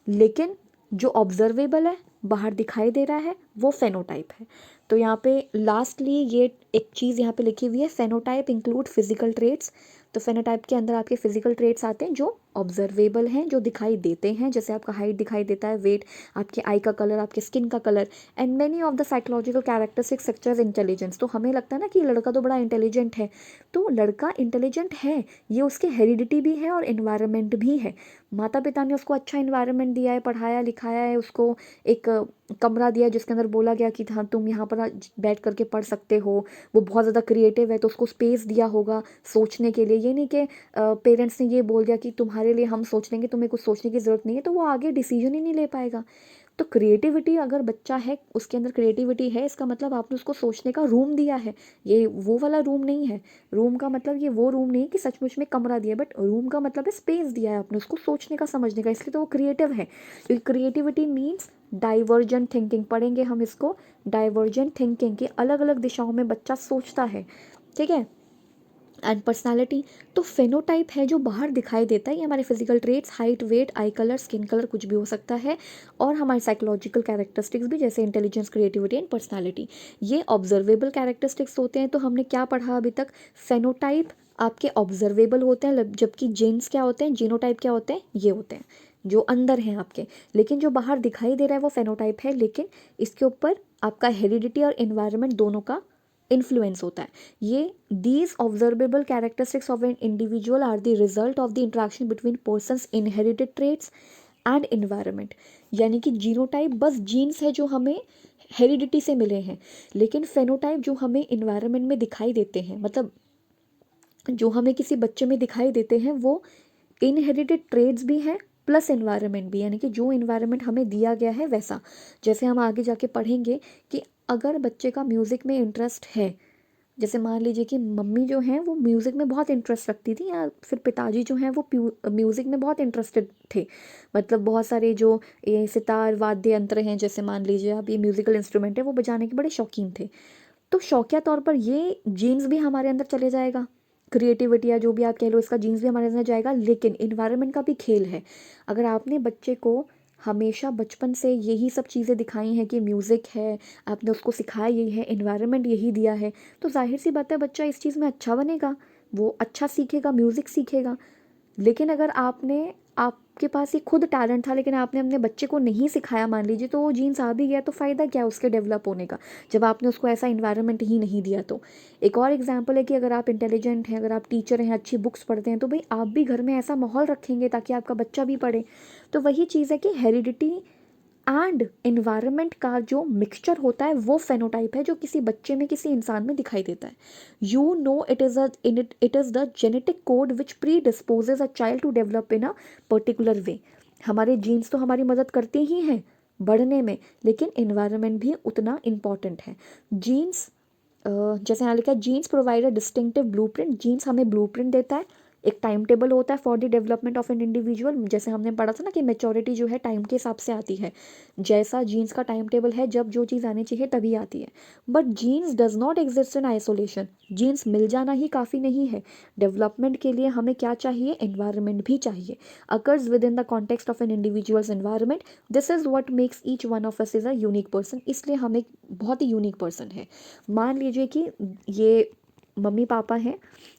लेकिन जो ऑब्जर्वेबल है, बाहर दिखाई दे रहा है, वो फेनोटाइप है। तो यहाँ पे लास्टली ये एक चीज़ यहाँ पे लिखी हुई है, फेनोटाइप इंक्लूड फिजिकल ट्रेट्स। तो फेनोटाइप के अंदर आपके फिजिकल ट्रेट्स आते हैं जो ऑब्जर्वेबल हैं, जो दिखाई देते हैं, जैसे आपका हाइट दिखाई देता है, वेट, आपके आई का कलर, आपके स्किन का colour, and many of the psychological characteristics such as intelligence. तो हमें लगता है ना कि लड़का तो बड़ा इंटेलिजेंट है, तो लड़का इंटेलिजेंट है, ये उसकी हेरिडिटी भी है और इन्वायरमेंट भी है। माता पिता ने उसको अच्छा इन्वायरमेंट दिया है, पढ़ाया लिखाया है, उसको एक कमरा दिया जिसके अंदर बोला गया कि हाँ तुम यहाँ पर बैठ करके पढ़ सकते हो। वो बहुत ज़्यादा क्रिएटिव है तो उसको स्पेस दिया होगा सोचने के लिए। ये नहीं कि पेरेंट्स ने ये बोल दिया कि तुम्हारे लिए हम सोच लेंगे, तुम्हें कुछ सोचने की ज़रूरत नहीं है, तो वो आगे डिसीजन ही नहीं ले पाएगा। तो क्रिएटिविटी, अगर बच्चा है उसके अंदर क्रिएटिविटी है, इसका मतलब आपने उसको सोचने का रूम दिया है। ये वो वाला रूम नहीं है। रूम का मतलब ये वो रूम नहीं है कि सचमुच में कमरा दिया, बट रूम का मतलब है स्पेस दिया है आपने उसको सोचने का, समझने का, इसलिए तो वो क्रिएटिव है। क्रिएटिविटी मीन्स डाइवर्जेंट थिंकिंग, पढ़ेंगे हम इसको, डाइवर्जेंट थिंकिंग की अलग अलग दिशाओं में बच्चा सोचता है, ठीक है। एंड पर्सनालिटी, तो फेनोटाइप है जो बाहर दिखाई देता है, ये हमारे physical traits, height, weight, eye colour, skin colour कुछ भी हो सकता है, और हमारे साइकोलॉजिकल कैरेक्टरिस्टिक्स भी, जैसे इंटेलिजेंस, क्रिएटिविटी एंड पर्सनालिटी, ये ऑब्जर्वेबल कैरेक्टरिस्टिक्स होते हैं। तो हमने क्या पढ़ा अभी तक? फेनोटाइप आपके ऑब्जर्वेबल होते हैं, जबकि जीन्स क्या होते हैं, जीनोटाइप क्या होते हैं, ये होते हैं जो अंदर हैं आपके। लेकिन जो बाहर दिखाई दे रहा है वो फेनोटाइप है, लेकिन इसके ऊपर आपका हेरिडिटी और एनवायरनमेंट दोनों का इन्फ्लुएंस होता है। ये these observable characteristics of an individual are the result of the interaction between persons inherited traits and environment. यानी कि जीनोटाइप बस जीन्स है जो हमें हेरिडिटी से मिले हैं, लेकिन फेनोटाइप जो हमें इन्वायरमेंट में दिखाई देते हैं, मतलब जो हमें किसी बच्चे में दिखाई देते हैं, वो इनहेरिटेड ट्रेड्स भी हैं प्लस इन्वायरमेंट भी, यानी कि जो इन्वायरमेंट हमें दिया गया है वैसा। जैसे हम आगे जाके पढ़ेंगे कि अगर बच्चे का म्यूज़िक में इंटरेस्ट है, जैसे मान लीजिए कि मम्मी जो हैं वो म्यूज़िक में बहुत इंटरेस्ट रखती थी, या फिर पिताजी जो हैं वो म्यूज़िक में बहुत इंटरेस्टेड थे, मतलब बहुत सारे जो ये सितार वाद्य यंत्र हैं, जैसे मान लीजिए आप, ये म्यूज़िकल इंस्ट्रूमेंट है, वो बजाने के बड़े शौकीन थे। तो शौकिया तौर पर ये जीन्स भी हमारे अंदर चले जाएगा, क्रिएटिविटी या जो भी आप कह लो, इसका जीन्स भी हमारे अंदर जाएगा। लेकिन इन्वायरमेंट का भी खेल है। अगर आपने बच्चे को हमेशा बचपन से यही सब चीज़ें दिखाई हैं कि म्यूज़िक है, आपने उसको सिखाया यही है, इन्वायरमेंट यही दिया है, तो जाहिर सी बात है बच्चा इस चीज़ में अच्छा बनेगा, वो अच्छा सीखेगा, म्यूज़िक सीखेगा। लेकिन अगर आपके पास ये खुद टैलेंट था लेकिन आपने अपने बच्चे को नहीं सिखाया, मान लीजिए, तो वो जीन्स आ भी गया, तो फ़ायदा क्या उसके डेवलप होने का, जब आपने उसको ऐसा इन्वायरमेंट ही नहीं दिया। तो एक और एग्जांपल है कि अगर आप इंटेलिजेंट हैं, अगर आप टीचर हैं, अच्छी बुक्स पढ़ते हैं, तो भाई आप भी घर में ऐसा माहौल रखेंगे ताकि आपका बच्चा भी पढ़े। तो वही चीज़ है कि हेरिडिटी एंड इन्वायरमेंट का जो मिक्सचर होता है वो फेनोटाइप है जो किसी बच्चे में, किसी इंसान में दिखाई देता है. You know it is the genetic code which predisposes a child to develop in a particular way. हमारे जीन्स तो हमारी मदद करते ही हैं बढ़ने में, लेकिन इन्वायरमेंट भी उतना इम्पॉर्टेंट है. जीन्स, जैसे यहाँ लिखा है, genes provide a distinctive blueprint. Genes हमें ब्लूप्रिंट देता है, एक टाइम टेबल होता है for the development of an individual. जैसे हमने पढ़ा था ना कि मेच्योरिटी जो है टाइम के हिसाब से आती है, जैसा जीन्स का टाइम टेबल है, जब जो चीज़ आनी चाहिए तभी आती है. But genes does not exist in isolation. Genes मिल जाना ही काफ़ी नहीं है. डेवलपमेंट के लिए हमें क्या चाहिए? एनवायरनमेंट भी चाहिए. Occurs within the context of an individual's environment. This is what makes each one of us is a unique person. इसलिए हम एक बहुत ही यूनिक पर्सन है. मान लीजिए कि ये मम्मी पापा हैं,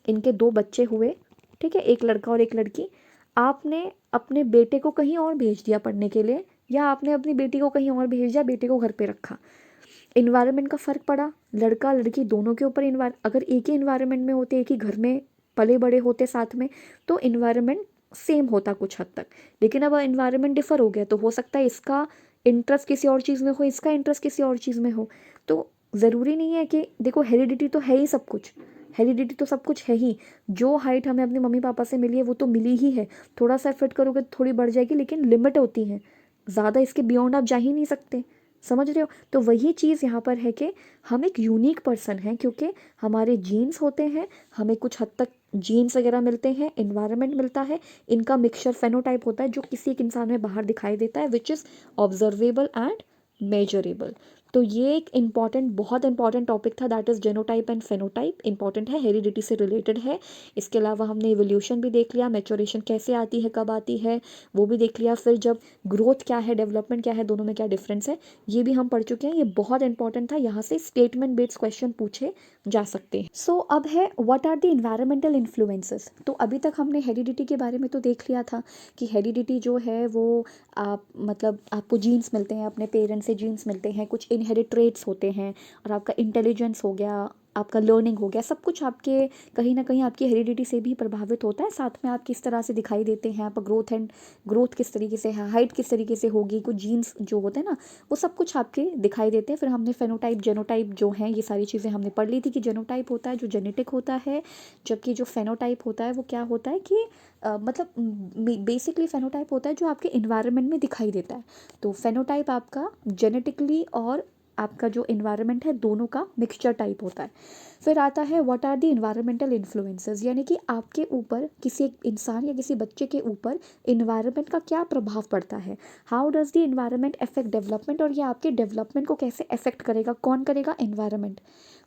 इनके दो बच्चे हुए, ठीक है, एक लड़का और एक लड़की. आपने अपने बेटे को कहीं और भेज दिया पढ़ने के लिए, या आपने अपनी बेटी को कहीं और भेज दिया, बेटे को घर पे रखा. इन्वायरमेंट का फ़र्क पड़ा, लड़का लड़की दोनों के ऊपर. अगर एक ही इन्वायरमेंट में होते, एक ही घर में पले बड़े होते साथ में, तो इन्वायरमेंट सेम होता कुछ हद तक. लेकिन अब इन्वायरमेंट डिफ़र हो गया, तो हो सकता है इसका इंटरेस्ट किसी और चीज़ में हो, इसका इंटरेस्ट किसी और चीज़ में हो. तो ज़रूरी नहीं है कि, देखो, हेरिडिटी तो है ही सब कुछ. हेरिडिटी तो सब कुछ है ही. जो हाइट हमें अपने मम्मी पापा से मिली है वो तो मिली ही है. थोड़ा सा एफर्ट करोगे तो थोड़ी बढ़ जाएगी, लेकिन लिमिट होती है. ज़्यादा इसके बियॉन्ड आप जा ही नहीं सकते. समझ रहे हो? तो वही चीज़ यहाँ पर है कि हम एक यूनिक पर्सन हैं, क्योंकि हमारे जीन्स होते हैं, हमें कुछ हद तक जीन्स वगैरह मिलते हैं, इन्वायरमेंट मिलता है, इनका मिक्सचर फेनोटाइप होता है जो किसी एक इंसान में बाहर दिखाई देता है, which is observable and measurable. तो ये एक इम्पॉर्टेंट, बहुत इंपॉर्टेंट टॉपिक था, that is genotype and phenotype. Important है, हेरिडिटी से रिलेटेड है. इसके अलावा हमने इवोल्यूशन भी देख लिया, मैच्योरेशन कैसे आती है, कब आती है, वो भी देख लिया. फिर जब ग्रोथ क्या है, डेवलपमेंट क्या है, दोनों में क्या डिफरेंस है, ये भी हम पढ़ चुके हैं. ये बहुत इंपॉर्टेंट था, यहाँ से स्टेटमेंट बेस्ड क्वेश्चन पूछे जा सकते हैं. सो अब है, what are the environmental influences. तो अभी तक हमने हेरिडिटी के बारे में तो देख लिया था कि हेरिडिटी जो है वो, आप मतलब आपको जीन्स मिलते हैं, अपने पेरेंट्स से जीन्स मिलते हैं, कुछ इनहेरिट ट्रेट्स होते हैं, और आपका इंटेलिजेंस हो गया, आपका लर्निंग हो गया, सब कुछ आपके कहीं ना कहीं आपकी हेरिडिटी से भी प्रभावित होता है. साथ में आप किस तरह से दिखाई देते हैं, आप ग्रोथ किस तरीके से है, हाइट किस तरीके से होगी, कुछ जीन्स जो होते हैं ना, वो सब कुछ आपके दिखाई देते हैं. फिर हमने फेनोटाइप, जेनोटाइप जो हैं, ये सारी चीज़ें हमने पढ़ ली थी कि जेनोटाइप होता है जो जेनेटिक होता है, जबकि जो फेनोटाइप होता है वो क्या होता है कि मतलब बेसिकली फेनोटाइप होता है जो आपके इन्वायरमेंट में दिखाई देता है. तो फेनोटाइप आपका जेनेटिकली और आपका जो इन्वायरमेंट है दोनों का मिक्सचर टाइप होता है. फिर आता है what are the environmental influences, यानी कि आपके ऊपर, किसी एक इंसान या किसी बच्चे के ऊपर इन्वायरमेंट का क्या प्रभाव पड़ता है. How does the environment affect development, और ये आपके डेवलपमेंट को कैसे अफेक्ट करेगा, कौन करेगा? इन्वायरमेंट.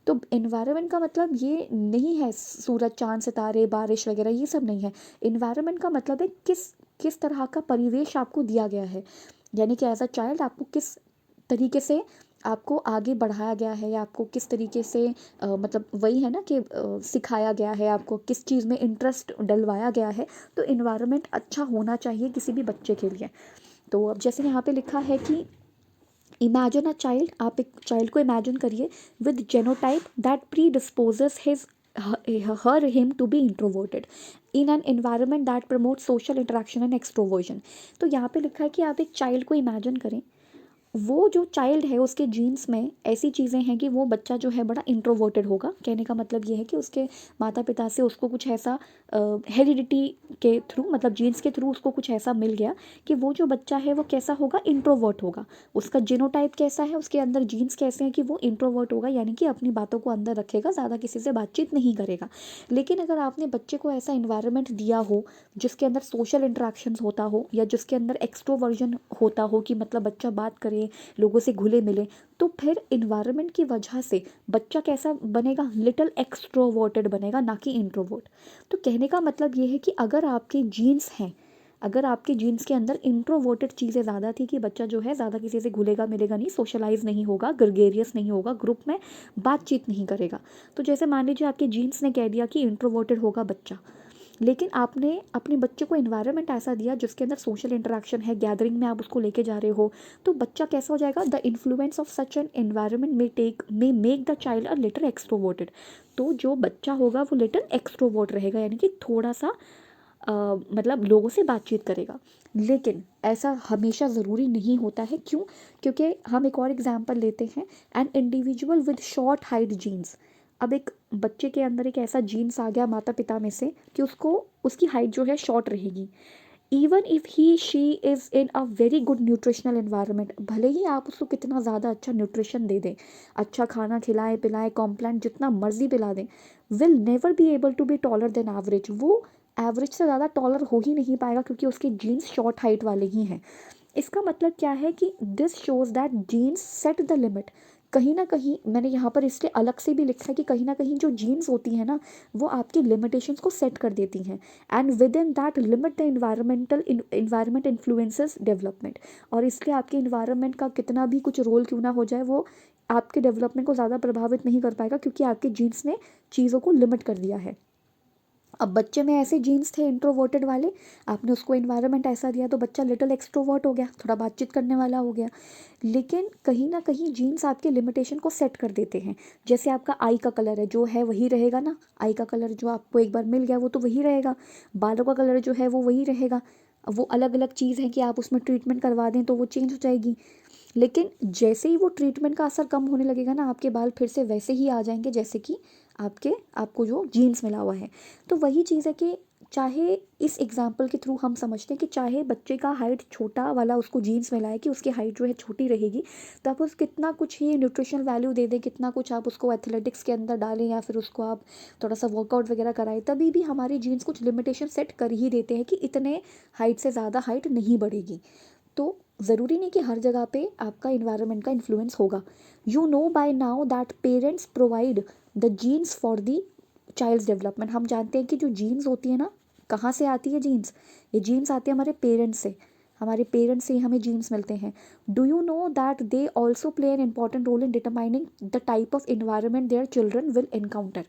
तो इन्वायरमेंट का मतलब ये नहीं है सूरज चाँद सितारे बारिश वगैरह, ये सब नहीं है. इन्वायरमेंट का मतलब है किस किस तरह का परिवेश आपको दिया गया है, यानी कि एज अ चाइल्ड आपको किस तरीके से आपको आगे बढ़ाया गया है, या आपको किस तरीके से मतलब वही है ना कि सिखाया गया है, आपको किस चीज़ में इंटरेस्ट डलवाया गया है. तो इन्वायरमेंट अच्छा होना चाहिए किसी भी बच्चे के लिए. तो अब जैसे यहाँ पे लिखा है कि इमेजिन अ चाइल्ड, आप एक चाइल्ड को इमेजिन करिए with genotype that predisposes his her him to be introverted in an environment that promote social interaction and extroversion. तो यहाँ पे लिखा है कि आप एक चाइल्ड को इमेजिन करें, वो जो चाइल्ड है उसके जीन्स में ऐसी चीज़ें हैं कि वो बच्चा जो है बड़ा इंट्रोवर्टेड होगा. कहने का मतलब ये है कि उसके माता पिता से उसको कुछ ऐसा हेरिडिटी के थ्रू, मतलब जीन्स के थ्रू उसको कुछ ऐसा मिल गया कि वो जो बच्चा है वो कैसा होगा? इंट्रोवर्ट होगा. उसका जीनोटाइप कैसा है, उसके अंदर जीन्स कैसे हैं कि वो इंट्रोवर्ट होगा, यानी कि अपनी बातों को अंदर रखेगा, ज़्यादा किसी से बातचीत नहीं करेगा. लेकिन अगर आपने बच्चे को ऐसा इन्वायरमेंट दिया हो जिसके अंदर सोशल इंटरेक्शंस होता हो, या जिसके अंदर एक्सट्रोवर्जन होता हो कि मतलब बच्चा बात करे, लोगों से घुले मिले, तो फिर इन्वायरमेंट की वजह से बच्चा कैसा बनेगा? लिटिल एक्सट्रोवर्टेड बनेगा, ना कि इंट्रोवर्ट. तो कहने का मतलब ये है कि अगर आपके जीन्स हैं, अगर आपके जीन्स के अंदर इंट्रोवर्टेड चीज़ें ज़्यादा थी कि बच्चा जो है ज़्यादा किसी से घुलेगा मिलेगा नहीं, सोशलाइज नहीं होगा, ग्रेगेरियस नहीं होगा, ग्रुप में बातचीत नहीं करेगा. तो जैसे मान लीजिए आपके जीन्स ने कह दिया कि इंट्रोवर्टेड होगा बच्चा, लेकिन आपने अपने बच्चे को इन्वायरमेंट ऐसा दिया जिसके अंदर सोशल इंटरेक्शन है, गैदरिंग में आप उसको लेके जा रहे हो, तो बच्चा कैसा हो जाएगा? The influence of such an environment may make the child a little extroverted. तो जो बच्चा होगा वो लिटिल एक्सट्रोवर्ट रहेगा, यानी कि थोड़ा सा मतलब लोगों से बातचीत करेगा। लेकिन ऐसा हमेशा ज़रूरी नहीं होता है। क्यों? क्योंकि हम एक और एग्जांपल लेते हैं, an individual with short height genes. अब एक बच्चे के अंदर एक ऐसा जीन्स आ गया माता पिता में से कि उसको उसकी हाइट जो है शॉर्ट रहेगी। Even if he she is in a very good nutritional environment, भले ही आप उसको कितना ज़्यादा अच्छा न्यूट्रिशन दे दें, अच्छा खाना खिलाएं पिलाएं, कॉम्प्लान जितना मर्जी पिला दें, will never be able to be taller than average. वो एवरेज से ज़्यादा टॉलर हो ही नहीं पाएगा क्योंकि उसके जीन्स शॉर्ट हाइट वाले ही हैं। इसका मतलब क्या है कि this shows that genes set the limit. कहीं ना कहीं मैंने यहाँ पर इसलिए अलग से भी लिखा है कि कहीं ना कहीं जो जीन्स होती है ना, वो आपकी लिमिटेशंस को सेट कर देती हैं, and with in that limit the environment influences development. और इसलिए आपके इन्वायरमेंट का कितना भी कुछ रोल क्यों ना हो जाए, वो आपके डेवलपमेंट को ज़्यादा प्रभावित नहीं कर पाएगा क्योंकि आपके जीन्स ने चीज़ों को लिमिट कर दिया है। अब बच्चे में ऐसे जीन्स थे इंट्रोवर्टेड वाले, आपने उसको इन्वायरमेंट ऐसा दिया तो बच्चा लिटिल एक्सट्रोवर्ट हो गया, थोड़ा बातचीत करने वाला हो गया। लेकिन कहीं ना कहीं जीन्स आपके लिमिटेशन को सेट कर देते हैं। जैसे आपका आई का कलर है जो है वही रहेगा ना, आई का कलर जो आपको एक बार मिल गया वो तो वही रहेगा। बालों का कलर जो है वो वही रहेगा। अब वो अलग अलग चीज़ है कि आप उसमें ट्रीटमेंट करवा दें तो वो चेंज हो जाएगी। लेकिन जैसे ही वो ट्रीटमेंट का असर कम होने लगेगा ना, आपके बाल फिर से वैसे ही आ जाएंगे जैसे कि आपको जो जीन्स मिला हुआ है। तो वही चीज़ है कि चाहे इस एग्जाम्पल के थ्रू हम समझते हैं कि चाहे बच्चे का हाइट छोटा वाला उसको जीन्स मिला है कि उसकी हाइट जो है छोटी रहेगी, तो आप उस कितना कुछ ही न्यूट्रिशनल वैल्यू दे दें, कितना कुछ आप उसको एथलेटिक्स के अंदर डालें या फिर उसको आप थोड़ा सा वर्कआउट वगैरह कराएं, तभी भी हमारे जीन्स कुछ लिमिटेशन सेट कर ही देते हैं कि इतने हाइट से ज़्यादा हाइट नहीं बढ़ेगी। तो ज़रूरी नहीं कि हर जगह पे आपका इन्वायरमेंट का इन्फ्लुएंस होगा। You know by now that parents provide the genes for the child's development. हम जानते हैं कि जो जीन्स होती है ना, कहाँ से आती है जीन्स? ये जीन्स आती है हमारे पेरेंट्स से। हमारे पेरेंट्स से ही हमें जीन्स मिलते हैं। Do you know that they also play an important role in determining the type of environment their children will encounter.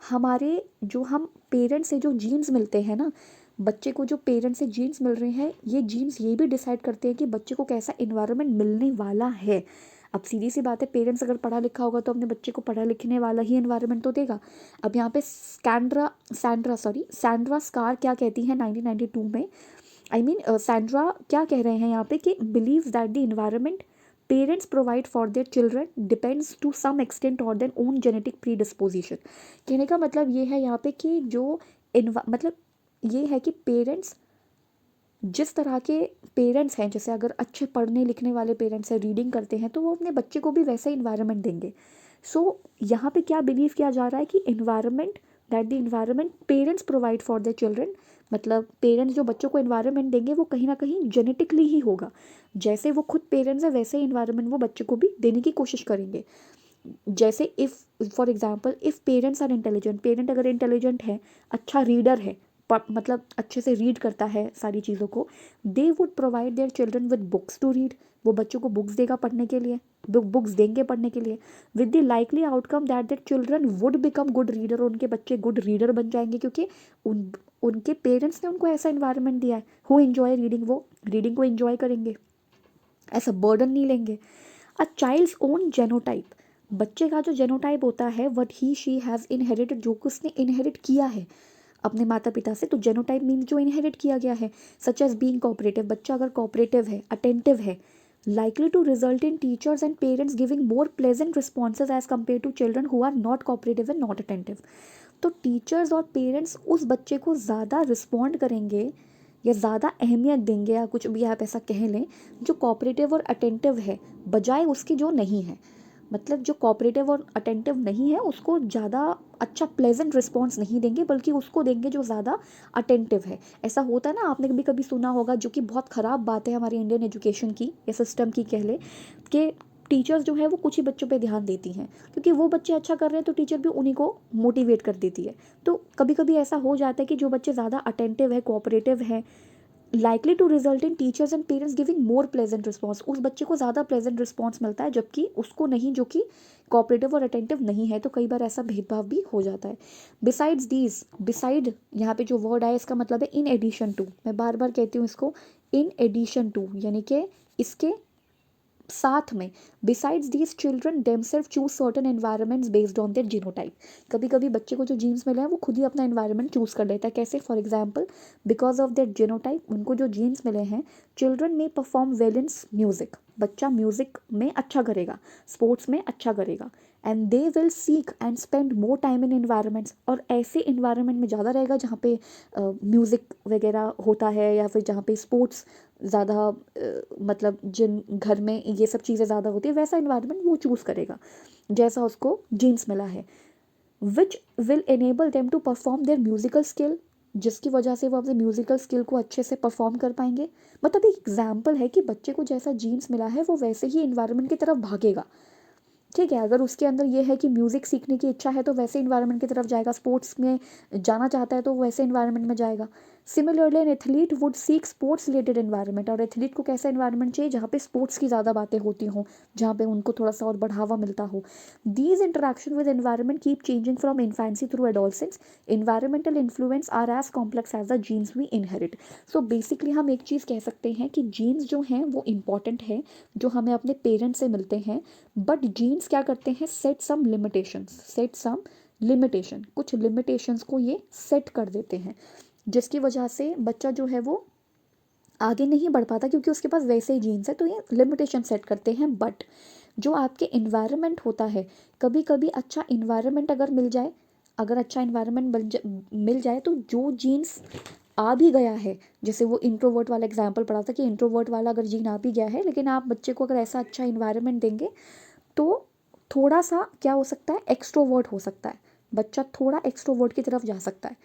हमारे जो हम पेरेंट्स से जो जीन्स मिलते हैं ना, बच्चे को जो पेरेंट्स से जीन्स मिल रहे हैं, ये जीन्स ये भी डिसाइड करते हैं कि बच्चे को कैसा इन्वायरमेंट मिलने वाला है। अब सीधी सी बात है, पेरेंट्स अगर पढ़ा लिखा होगा तो अपने बच्चे को पढ़ा लिखने वाला ही इन्वायरमेंट तो देगा। अब यहाँ पे सैंड्रा स्कार क्या कहती है 1992 में, सैंड्रा क्या कह रहे हैं यहाँ पे कि believes that the environment parents provide for their children depends to some extent on their own genetic predisposition. कहने का मतलब ये है यहाँ पे कि जो मतलब ये है कि पेरेंट्स जिस तरह के पेरेंट्स हैं, जैसे अगर अच्छे पढ़ने लिखने वाले पेरेंट्स हैं, रीडिंग करते हैं, तो वो अपने बच्चे को भी वैसा इन्वायरमेंट देंगे। सो यहाँ पे क्या बिलीव किया जा रहा है कि environment parents provide for the children, मतलब पेरेंट्स जो बच्चों को इन्वायरमेंट देंगे वो कहीं ना कहीं जेनेटिकली ही होगा। जैसे वो खुद पेरेंट्स है वैसे ही इन्वायरमेंट वो बच्चे को भी देने की कोशिश करेंगे। जैसे if for example if parents are intelligent, parent अगर इंटेलिजेंट है, अच्छा रीडर है, मतलब अच्छे से रीड करता है सारी चीज़ों को, they would provide their children with books to read. वो बच्चों को बुक्स देगा पढ़ने के लिए, बुक्स देंगे पढ़ने के लिए, with the likely outcome that their children would become good reader. उनके बच्चे गुड रीडर बन जाएंगे क्योंकि उनके पेरेंट्स ने उनको ऐसा इन्वायरमेंट दिया है। हु एंजॉय रीडिंग, वो रीडिंग को एंजॉय करेंगे, ऐसा बर्डन नहीं लेंगे। अ चाइल्ड्स ओन जेनोटाइप, बच्चे का जो जेनोटाइप होता है, what he she has inherited, जो कुछ उसने इनहेरिट किया है अपने माता पिता से, तो जेनोटाइप मीन जो इनहेरिट किया गया है, सच एज बीइंग कोऑपरेटिव, बच्चा अगर कोऑपरेटिव है, अटेंटिव है, likely to result in teachers and parents giving more pleasant responses as compared to children who are not cooperative and not attentive। तो teachers और पेरेंट्स उस बच्चे को ज़्यादा रिस्पॉन्ड करेंगे या ज़्यादा अहमियत देंगे, या कुछ भी आप ऐसा कह लें, जो कोऑपरेटिव और अटेंटिव है बजाय उसके जो नहीं है। मतलब जो कोऑपरेटिव और अटेंटिव नहीं है उसको ज़्यादा अच्छा प्लेजेंट रिस्पॉन्स नहीं देंगे, बल्कि उसको देंगे जो ज़्यादा अटेंटिव है। ऐसा होता है ना, आपने भी कभी सुना होगा, जो कि बहुत ख़राब बात है हमारी इंडियन एजुकेशन की या सिस्टम की कह ले, कि टीचर्स जो है वो कुछ ही बच्चों पे ध्यान देती हैं, क्योंकि वो बच्चे अच्छा कर रहे हैं तो टीचर भी उन्हीं को मोटिवेट कर देती है। तो कभी कभी ऐसा हो जाता है कि जो बच्चे ज़्यादा अटेंटिव है, कोऑपरेटिव है, likely to result in teachers and parents giving more pleasant response, उस बच्चे को ज़्यादा प्लेजेंट रिस्पॉन्स मिलता है, जबकि उसको नहीं, जो कि कोऑपरेटिव और अटेंटिव नहीं है। तो कई बार ऐसा भेदभाव भी हो जाता है। बिसाइड्स दीज, बिसाइड यहाँ पे जो वर्ड आया इसका मतलब है इन एडिशन टू, मैं बार बार कहती हूँ इसको, इन एडिशन टू, यानी कि इसके साथ में besides these children themselves choose certain environments based on their genotype. कभी कभी बच्चे को जो जीन्स मिले हैं वो खुद ही अपना एनवायरनमेंट चूज कर लेता है। कैसे? For example, because of their genotype, उनको जो जीन्स मिले हैं, चिल्ड्रन में परफॉर्म वेल इन म्यूजिक, बच्चा म्यूजिक में अच्छा करेगा, स्पोर्ट्स में अच्छा करेगा, and they will seek and spend more time in environments, और ऐसे इन्वायरमेंट में ज़्यादा रहेगा जहाँ पे म्यूज़िक वगैरह होता है, या फिर जहाँ पे स्पोर्ट्स ज़्यादा मतलब जिन घर में ये सब चीज़ें ज़्यादा होती है, वैसा इन्वायरमेंट वो चूज़ करेगा जैसा उसको जीन्स मिला है। Which will enable them to perform their musical skill, जिसकी वजह से वो अपने म्यूजिकल स्किल को अच्छे से परफॉर्म कर पाएंगे। मतलब एक एग्जाम्पल है कि बच्चे को जैसा जीन्स मिला है वो वैसे ही इन्वायरमेंट की तरफ भागेगा। ठीक है, अगर उसके अंदर ये है कि म्यूज़िक सीखने की इच्छा है तो वैसे इन्वायरमेंट की तरफ जाएगा, स्पोर्ट्स में जाना चाहता है तो वैसे इन्वायरमेंट में जाएगा। Similarly an athlete would seek sports related environment, और एथलीट को कैसा इन्वायरमेंट चाहिए जहाँ पे स्पोर्ट्स की ज़्यादा बातें होती हों, जहाँ पे उनको थोड़ा सा और बढ़ावा मिलता हो। These interaction with environment keep changing from infancy through adolescence. Environmental influence are as complex as the genes we inherit. So basically हम एक चीज़ कह सकते हैं कि जीन्स जो हैं वो इम्पॉर्टेंट है, जो हमें अपने पेरेंट्स से मिलते हैं, बट जीन्स क्या करते हैं? Set some limitations, set some limitation, कुछ लिमिटेशंस को ये सेट कर देते हैं, जिसकी वजह से बच्चा जो है वो आगे नहीं बढ़ पाता, क्योंकि उसके पास वैसे ही जीन्स है, तो ये लिमिटेशन सेट करते हैं। बट जो आपके इन्वायरमेंट होता है, कभी कभी अच्छा इन्वायरमेंट अगर मिल जाए, अगर अच्छा इन्वायरमेंट मिल जाए तो जो जीन्स आ भी गया है, जैसे वो इंट्रोवर्ट वाला एग्जाम्पल पढ़ा था कि इंट्रोवर्ट वाला अगर जीन आ भी गया है, लेकिन आप बच्चे को अगर ऐसा अच्छा इन्वायरमेंट देंगे तो थोड़ा सा क्या हो सकता है? एक्सट्रोवर्ट हो सकता है, बच्चा थोड़ा एक्सट्रोवर्ट की तरफ जा सकता है।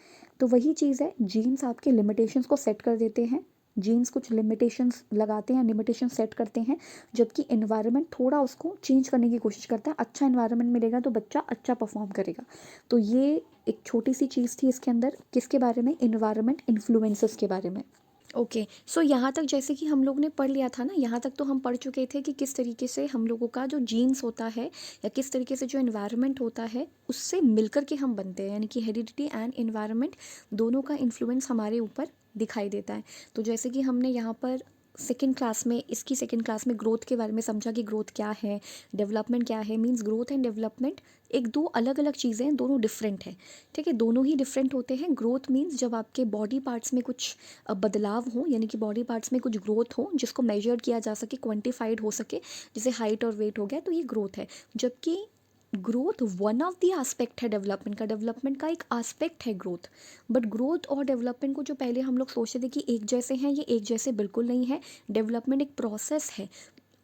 तो वही चीज़ है, जीन्स आपके लिमिटेशंस को सेट कर देते हैं, जीन्स कुछ लिमिटेशंस लगाते हैं, लिमिटेशन सेट करते हैं, जबकि एनवायरनमेंट थोड़ा उसको चेंज करने की कोशिश करता है। अच्छा एनवायरनमेंट मिलेगा तो बच्चा अच्छा परफॉर्म करेगा। तो ये एक छोटी सी चीज़ थी इसके अंदर, किसके बारे में? इन्वायरमेंट इन्फ्लुएंसेस के बारे में। ओके, सो यहाँ तक जैसे कि हम लोग ने पढ़ लिया था ना, यहाँ तक तो हम पढ़ चुके थे कि किस तरीके से हम लोगों का जो जीन्स होता है या किस तरीके से जो एनवायरनमेंट होता है उससे मिलकर के हम बनते हैं, यानी कि हेरिडिटी एंड एनवायरनमेंट दोनों का इन्फ्लुएंस हमारे ऊपर दिखाई देता है। तो जैसे कि हमने यहाँ पर सेकेंड क्लास में, इसकी सेकेंड क्लास में ग्रोथ के बारे में समझा कि ग्रोथ क्या है, डेवलपमेंट क्या है। मीन्स ग्रोथ एंड डेवलपमेंट एक दो अलग अलग चीज़ें हैं, दोनों डिफरेंट हैं। ठीक है, दोनों ही डिफरेंट होते हैं। ग्रोथ मीन्स जब आपके बॉडी पार्ट्स में कुछ बदलाव हो, यानी कि बॉडी पार्ट्स में कुछ ग्रोथ हो जिसको मेजर किया जा सके, क्वांटिफाइड हो सके, जैसे हाइट और वेट हो गया, तो ये ग्रोथ है। जबकि growth one of the aspect है डेवलपमेंट का, डेवलपमेंट का एक एस्पेक्ट है ग्रोथ। बट ग्रोथ और डेवलपमेंट को जो पहले हम लोग सोचते थे कि एक जैसे हैं, ये एक जैसे बिल्कुल नहीं है। डेवलपमेंट एक प्रोसेस है,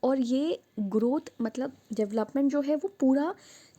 और ये ग्रोथ मतलब डेवलपमेंट जो है वो पूरा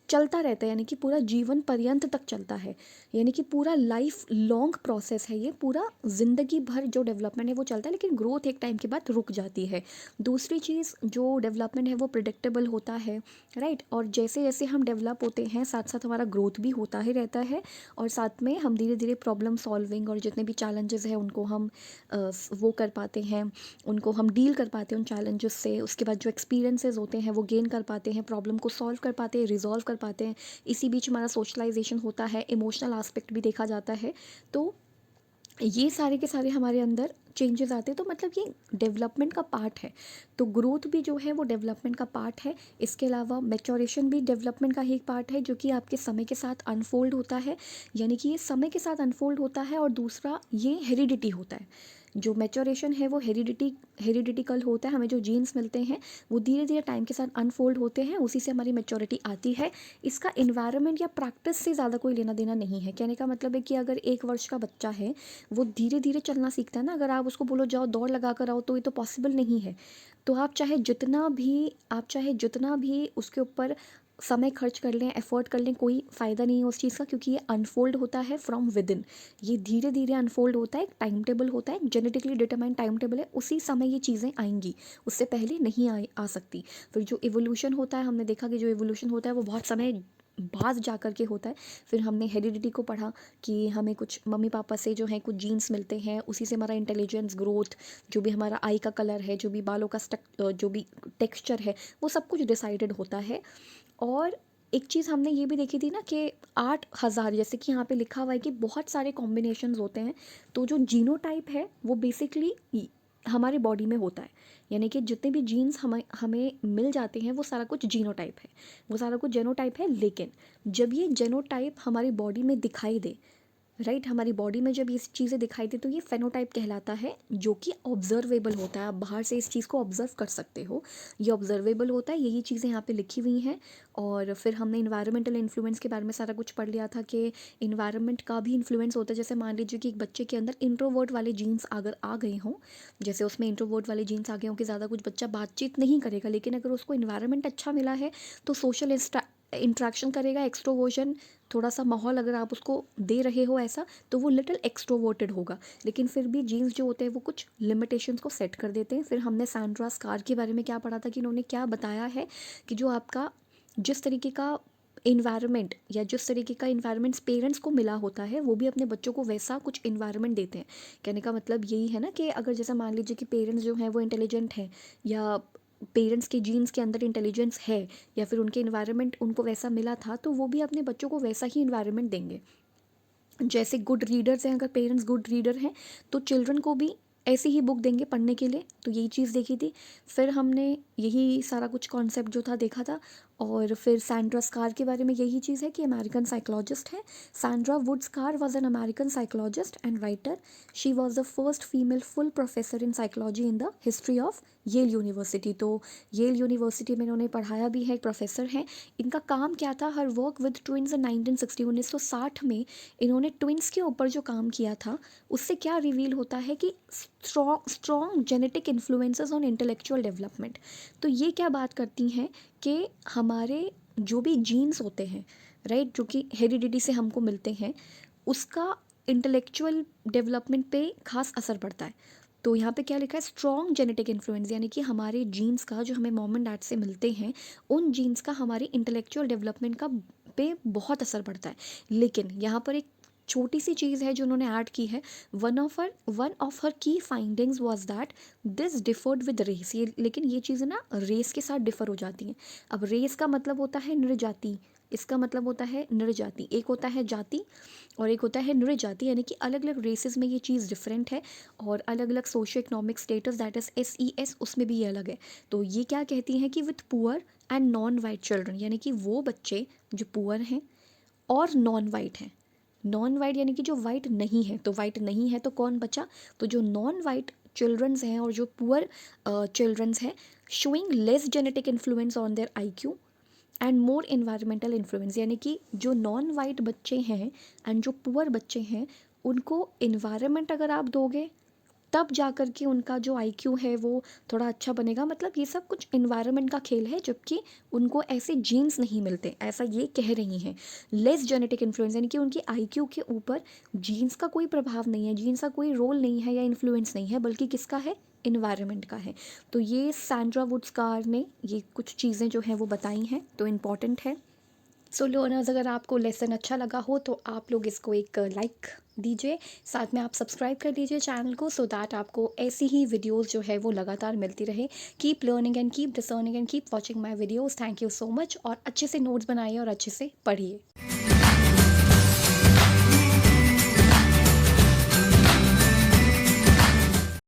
चलता रहता है, यानी कि पूरा जीवन पर्यंत तक चलता है, यानी कि पूरा लाइफ लॉन्ग प्रोसेस है ये, पूरा ज़िंदगी भर जो डेवलपमेंट है वो चलता है। लेकिन ग्रोथ एक टाइम के बाद रुक जाती है। दूसरी चीज़, जो डेवलपमेंट है वो प्रिडिक्टेबल होता है, राइट। और जैसे जैसे हम डेवलप होते हैं साथ साथ हमारा ग्रोथ भी होता ही रहता है, और साथ में हम धीरे धीरे प्रॉब्लम सॉल्विंग और जितने भी चैलेंजेस हैं उनको हम वो कर पाते हैं, उनको हम डील कर पाते हैं उन चैलेंजेस से। उसके बाद जो एक्सपीरियंसेस होते हैं वो गेन कर पाते हैं, प्रॉब्लम को सॉल्व कर पाते हैं, रिजॉल्व कर पाते हैं। इसी बीच हमारा सोशलाइजेशन होता है, इमोशनल एस्पेक्ट भी देखा जाता है। तो ये सारे के सारे हमारे अंदर चेंजेस आते हैं, तो मतलब ये डेवलपमेंट का पार्ट है। तो ग्रोथ भी जो है वो डेवलपमेंट का पार्ट है। इसके अलावा मैच्योरेशन भी डेवलपमेंट का ही एक पार्ट है, जो कि आपके समय के साथ अनफोल्ड होता है, यानी कि ये समय के साथ अनफोल्ड होता है। और दूसरा, ये हेरिडिटी होता है। जो मैच्योरेशन है वो हेरिडिटिकल होता है, हमें जो जीन्स मिलते हैं वो धीरे धीरे टाइम के साथ अनफोल्ड होते हैं, उसी से हमारी मैच्योरिटी आती है। इसका इन्वायरमेंट या प्रैक्टिस से ज़्यादा कोई लेना देना नहीं है। कहने का मतलब है कि अगर 1 वर्ष का बच्चा है, वो धीरे धीरे चलना सीखता है ना, अगर आप उसको बोलो जाओ दौड़ लगा कर आओ, तो ये तो पॉसिबल नहीं है। तो आप चाहे जितना भी उसके ऊपर समय खर्च कर लें, एफर्ट कर लें, कोई फ़ायदा नहीं है उस चीज़ का, क्योंकि ये अनफोल्ड होता है फ्रॉम विद इन। ये धीरे धीरे अनफोल्ड होता है, एक टाइम टेबल होता है, जेनेटिकली डिटरमाइंड टाइम टेबल है, उसी समय ये चीज़ें आएंगी, उससे पहले नहीं आ सकती। फिर जो इवोल्यूशन होता है, हमने देखा कि जो इवोल्यूशन होता है वो बहुत समय बाद जा कर के होता है। फिर हमने हेरिडिटी को पढ़ा कि हमें कुछ मम्मी पापा से जो है कुछ जीन्स मिलते हैं, उसी से हमारा इंटेलिजेंस, ग्रोथ, जो भी हमारा आई का कलर है, जो भी बालों का जो भी टेक्सचर है, वो सब कुछ डिसाइडेड होता है। और एक चीज़ हमने ये भी देखी थी ना कि 8,000, जैसे कि यहाँ पे लिखा हुआ है कि बहुत सारे कॉम्बिनेशंस होते हैं। तो जो जीनोटाइप है वो बेसिकली हमारे बॉडी में होता है, यानी कि जितने भी जीन्स हमें हमें मिल जाते हैं वो सारा कुछ जीनोटाइप है, वो सारा कुछ जेनोटाइप है। लेकिन जब ये जेनोटाइप हमारी बॉडी में दिखाई दे, राइट, हमारी बॉडी में जब ये चीज़ें दिखाई दे तो ये फेनोटाइप कहलाता है, जो कि ऑब्जर्वेबल होता है। आप बाहर से इस चीज़ को ऑब्जर्व कर सकते हो, ये ऑब्जर्वेबल होता है। यही चीज़ें यहाँ पे लिखी हुई हैं। और फिर हमने इन्वायरमेंटल इन्फ्लुएंस के बारे में सारा कुछ पढ़ लिया था कि इन्वायरमेंट का भी इन्फ्लुएंस होता है। जैसे मान लीजिए कि एक बच्चे के अंदर इंट्रोवर्ट वाले जीन्स अगर आ गए हों, जैसे उसमें इंट्रोवर्ट वाले जीन्स आ गए हों कि ज़्यादा कुछ बच्चा बातचीत नहीं करेगा, लेकिन अगर उसको इन्वायरमेंट अच्छा मिला है तो सोशल इंट्रैक्शन करेगा, एक्सट्रोवर्जन, थोड़ा सा माहौल अगर आप उसको दे रहे हो ऐसा, तो वो लिटिल एक्सट्रोवर्टेड होगा। लेकिन फिर भी जीन्स जो होते हैं वो कुछ लिमिटेशंस को सेट कर देते हैं। फिर हमने सैंड्रा स्कार के बारे में क्या पढ़ा था कि इन्होंने क्या बताया है कि जो आपका जिस तरीके का इन्वायरमेंट या जिस तरीके का इन्वायरमेंट पेरेंट्स को मिला होता है, वो भी अपने बच्चों को वैसा कुछ इन्वायरमेंट देते हैं। कहने का मतलब यही है ना कि अगर जैसा मान लीजिए कि पेरेंट्स जो हैं वो इंटेलिजेंट हैं, या पेरेंट्स के जीन्स के अंदर इंटेलिजेंस है, या फिर उनके इन्वायरमेंट उनको वैसा मिला था, तो वो भी अपने बच्चों को वैसा ही इन्वायरमेंट देंगे। जैसे गुड रीडर्स हैं, अगर पेरेंट्स गुड रीडर हैं तो चिल्ड्रन को भी ऐसी ही बुक देंगे पढ़ने के लिए। तो यही चीज़ देखी थी। फिर हमने यही सारा कुछ कॉन्सेप्ट जो था देखा था। और फिर सैंड्रा स्कार के बारे में यही चीज़ है कि अमेरिकन साइकोलॉजिस्ट है। Sandra Wood Scarr was an American psychologist and writer. She was the first female full professor in psychology in the history of Yale University. तो येल यूनिवर्सिटी में इन्होंने पढ़ाया भी है, एक प्रोफेसर हैं। इनका काम क्या था? हर वर्क विद ट्विंस इन 1960, 1960 में इन्होंने ट्विंस के ऊपर जो काम किया था, उससे क्या रिवील होता है कि strong genetic influences on intellectual development. तो ये क्या बात करती हैं कि हमारे जो भी जीन्स होते हैं, राइट, जो कि हेरिडिटी से हमको मिलते हैं, उसका इंटेलेक्चुअल डेवलपमेंट पे खास असर पड़ता है। तो यहाँ पे क्या लिखा है? स्ट्रॉन्ग जेनेटिक इन्फ्लुएंस, यानी कि हमारे जीन्स का जो हमें मॉम एंड डैड से मिलते हैं, उन जीन्स का हमारे इंटेलेक्चुअल डेवलपमेंट का पे बहुत असर पड़ता है। लेकिन यहाँ पर एक छोटी सी चीज़ है जो उन्होंने ऐड की है। One of her key findings was that this differed with race. ये लेकिन ये चीज़ें ना रेस के साथ डिफर हो जाती हैं। अब रेस का मतलब होता है नृजाति, इसका मतलब होता है नृजाति। एक होता है जाति और एक होता है नृजाति, यानी कि अलग अलग रेसेस में ये चीज़ डिफरेंट है। और अलग अलग socio economic status, that is SES, उसमें भी ये अलग है। तो ये क्या कहती हैं कि with poor and non white children, यानी कि वो बच्चे जो पुअर हैं और नॉन वाइट हैं। नॉन वाइट यानी कि जो वाइट नहीं है, तो वाइट नहीं है तो कौन बचा? तो जो नॉन वाइट चिल्ड्रंस हैं और जो पुअर चिल्ड्रंस हैं, showing less genetic influence on their IQ and more environmental influence. यानी कि जो नॉन वाइट बच्चे हैं एंड जो पुअर बच्चे हैं, उनको इन्वायरमेंट अगर आप दोगे तब जा कर के उनका जो IQ है वो थोड़ा अच्छा बनेगा। मतलब ये सब कुछ इन्वायरमेंट का खेल है, जबकि उनको ऐसे जीन्स नहीं मिलते, ऐसा ये कह रही हैं। लेस जेनेटिक इन्फ्लुएंस, यानी कि उनकी IQ के ऊपर जीन्स का कोई प्रभाव नहीं है, जीन्स का कोई रोल नहीं है या इन्फ्लुएंस नहीं है, बल्कि किसका है? इन्वायरमेंट का है। तो ये सैंड्रा वुड्सकार ने ये कुछ चीज़ें जो हैं वो बताई हैं, तो इम्पॉर्टेंट है। सो लर्नर्स, अगर आपको लेसन अच्छा लगा हो तो आप लोग इसको एक लाइक दीजिए, साथ में आप सब्सक्राइब कर लीजिए चैनल को, सो दैट आपको ऐसी ही वीडियोस जो है वो लगातार मिलती रहे। Keep learning and keep discerning and keep watching my videos. Thank you so much. और अच्छे से नोट्स बनाइए और अच्छे से पढ़िए।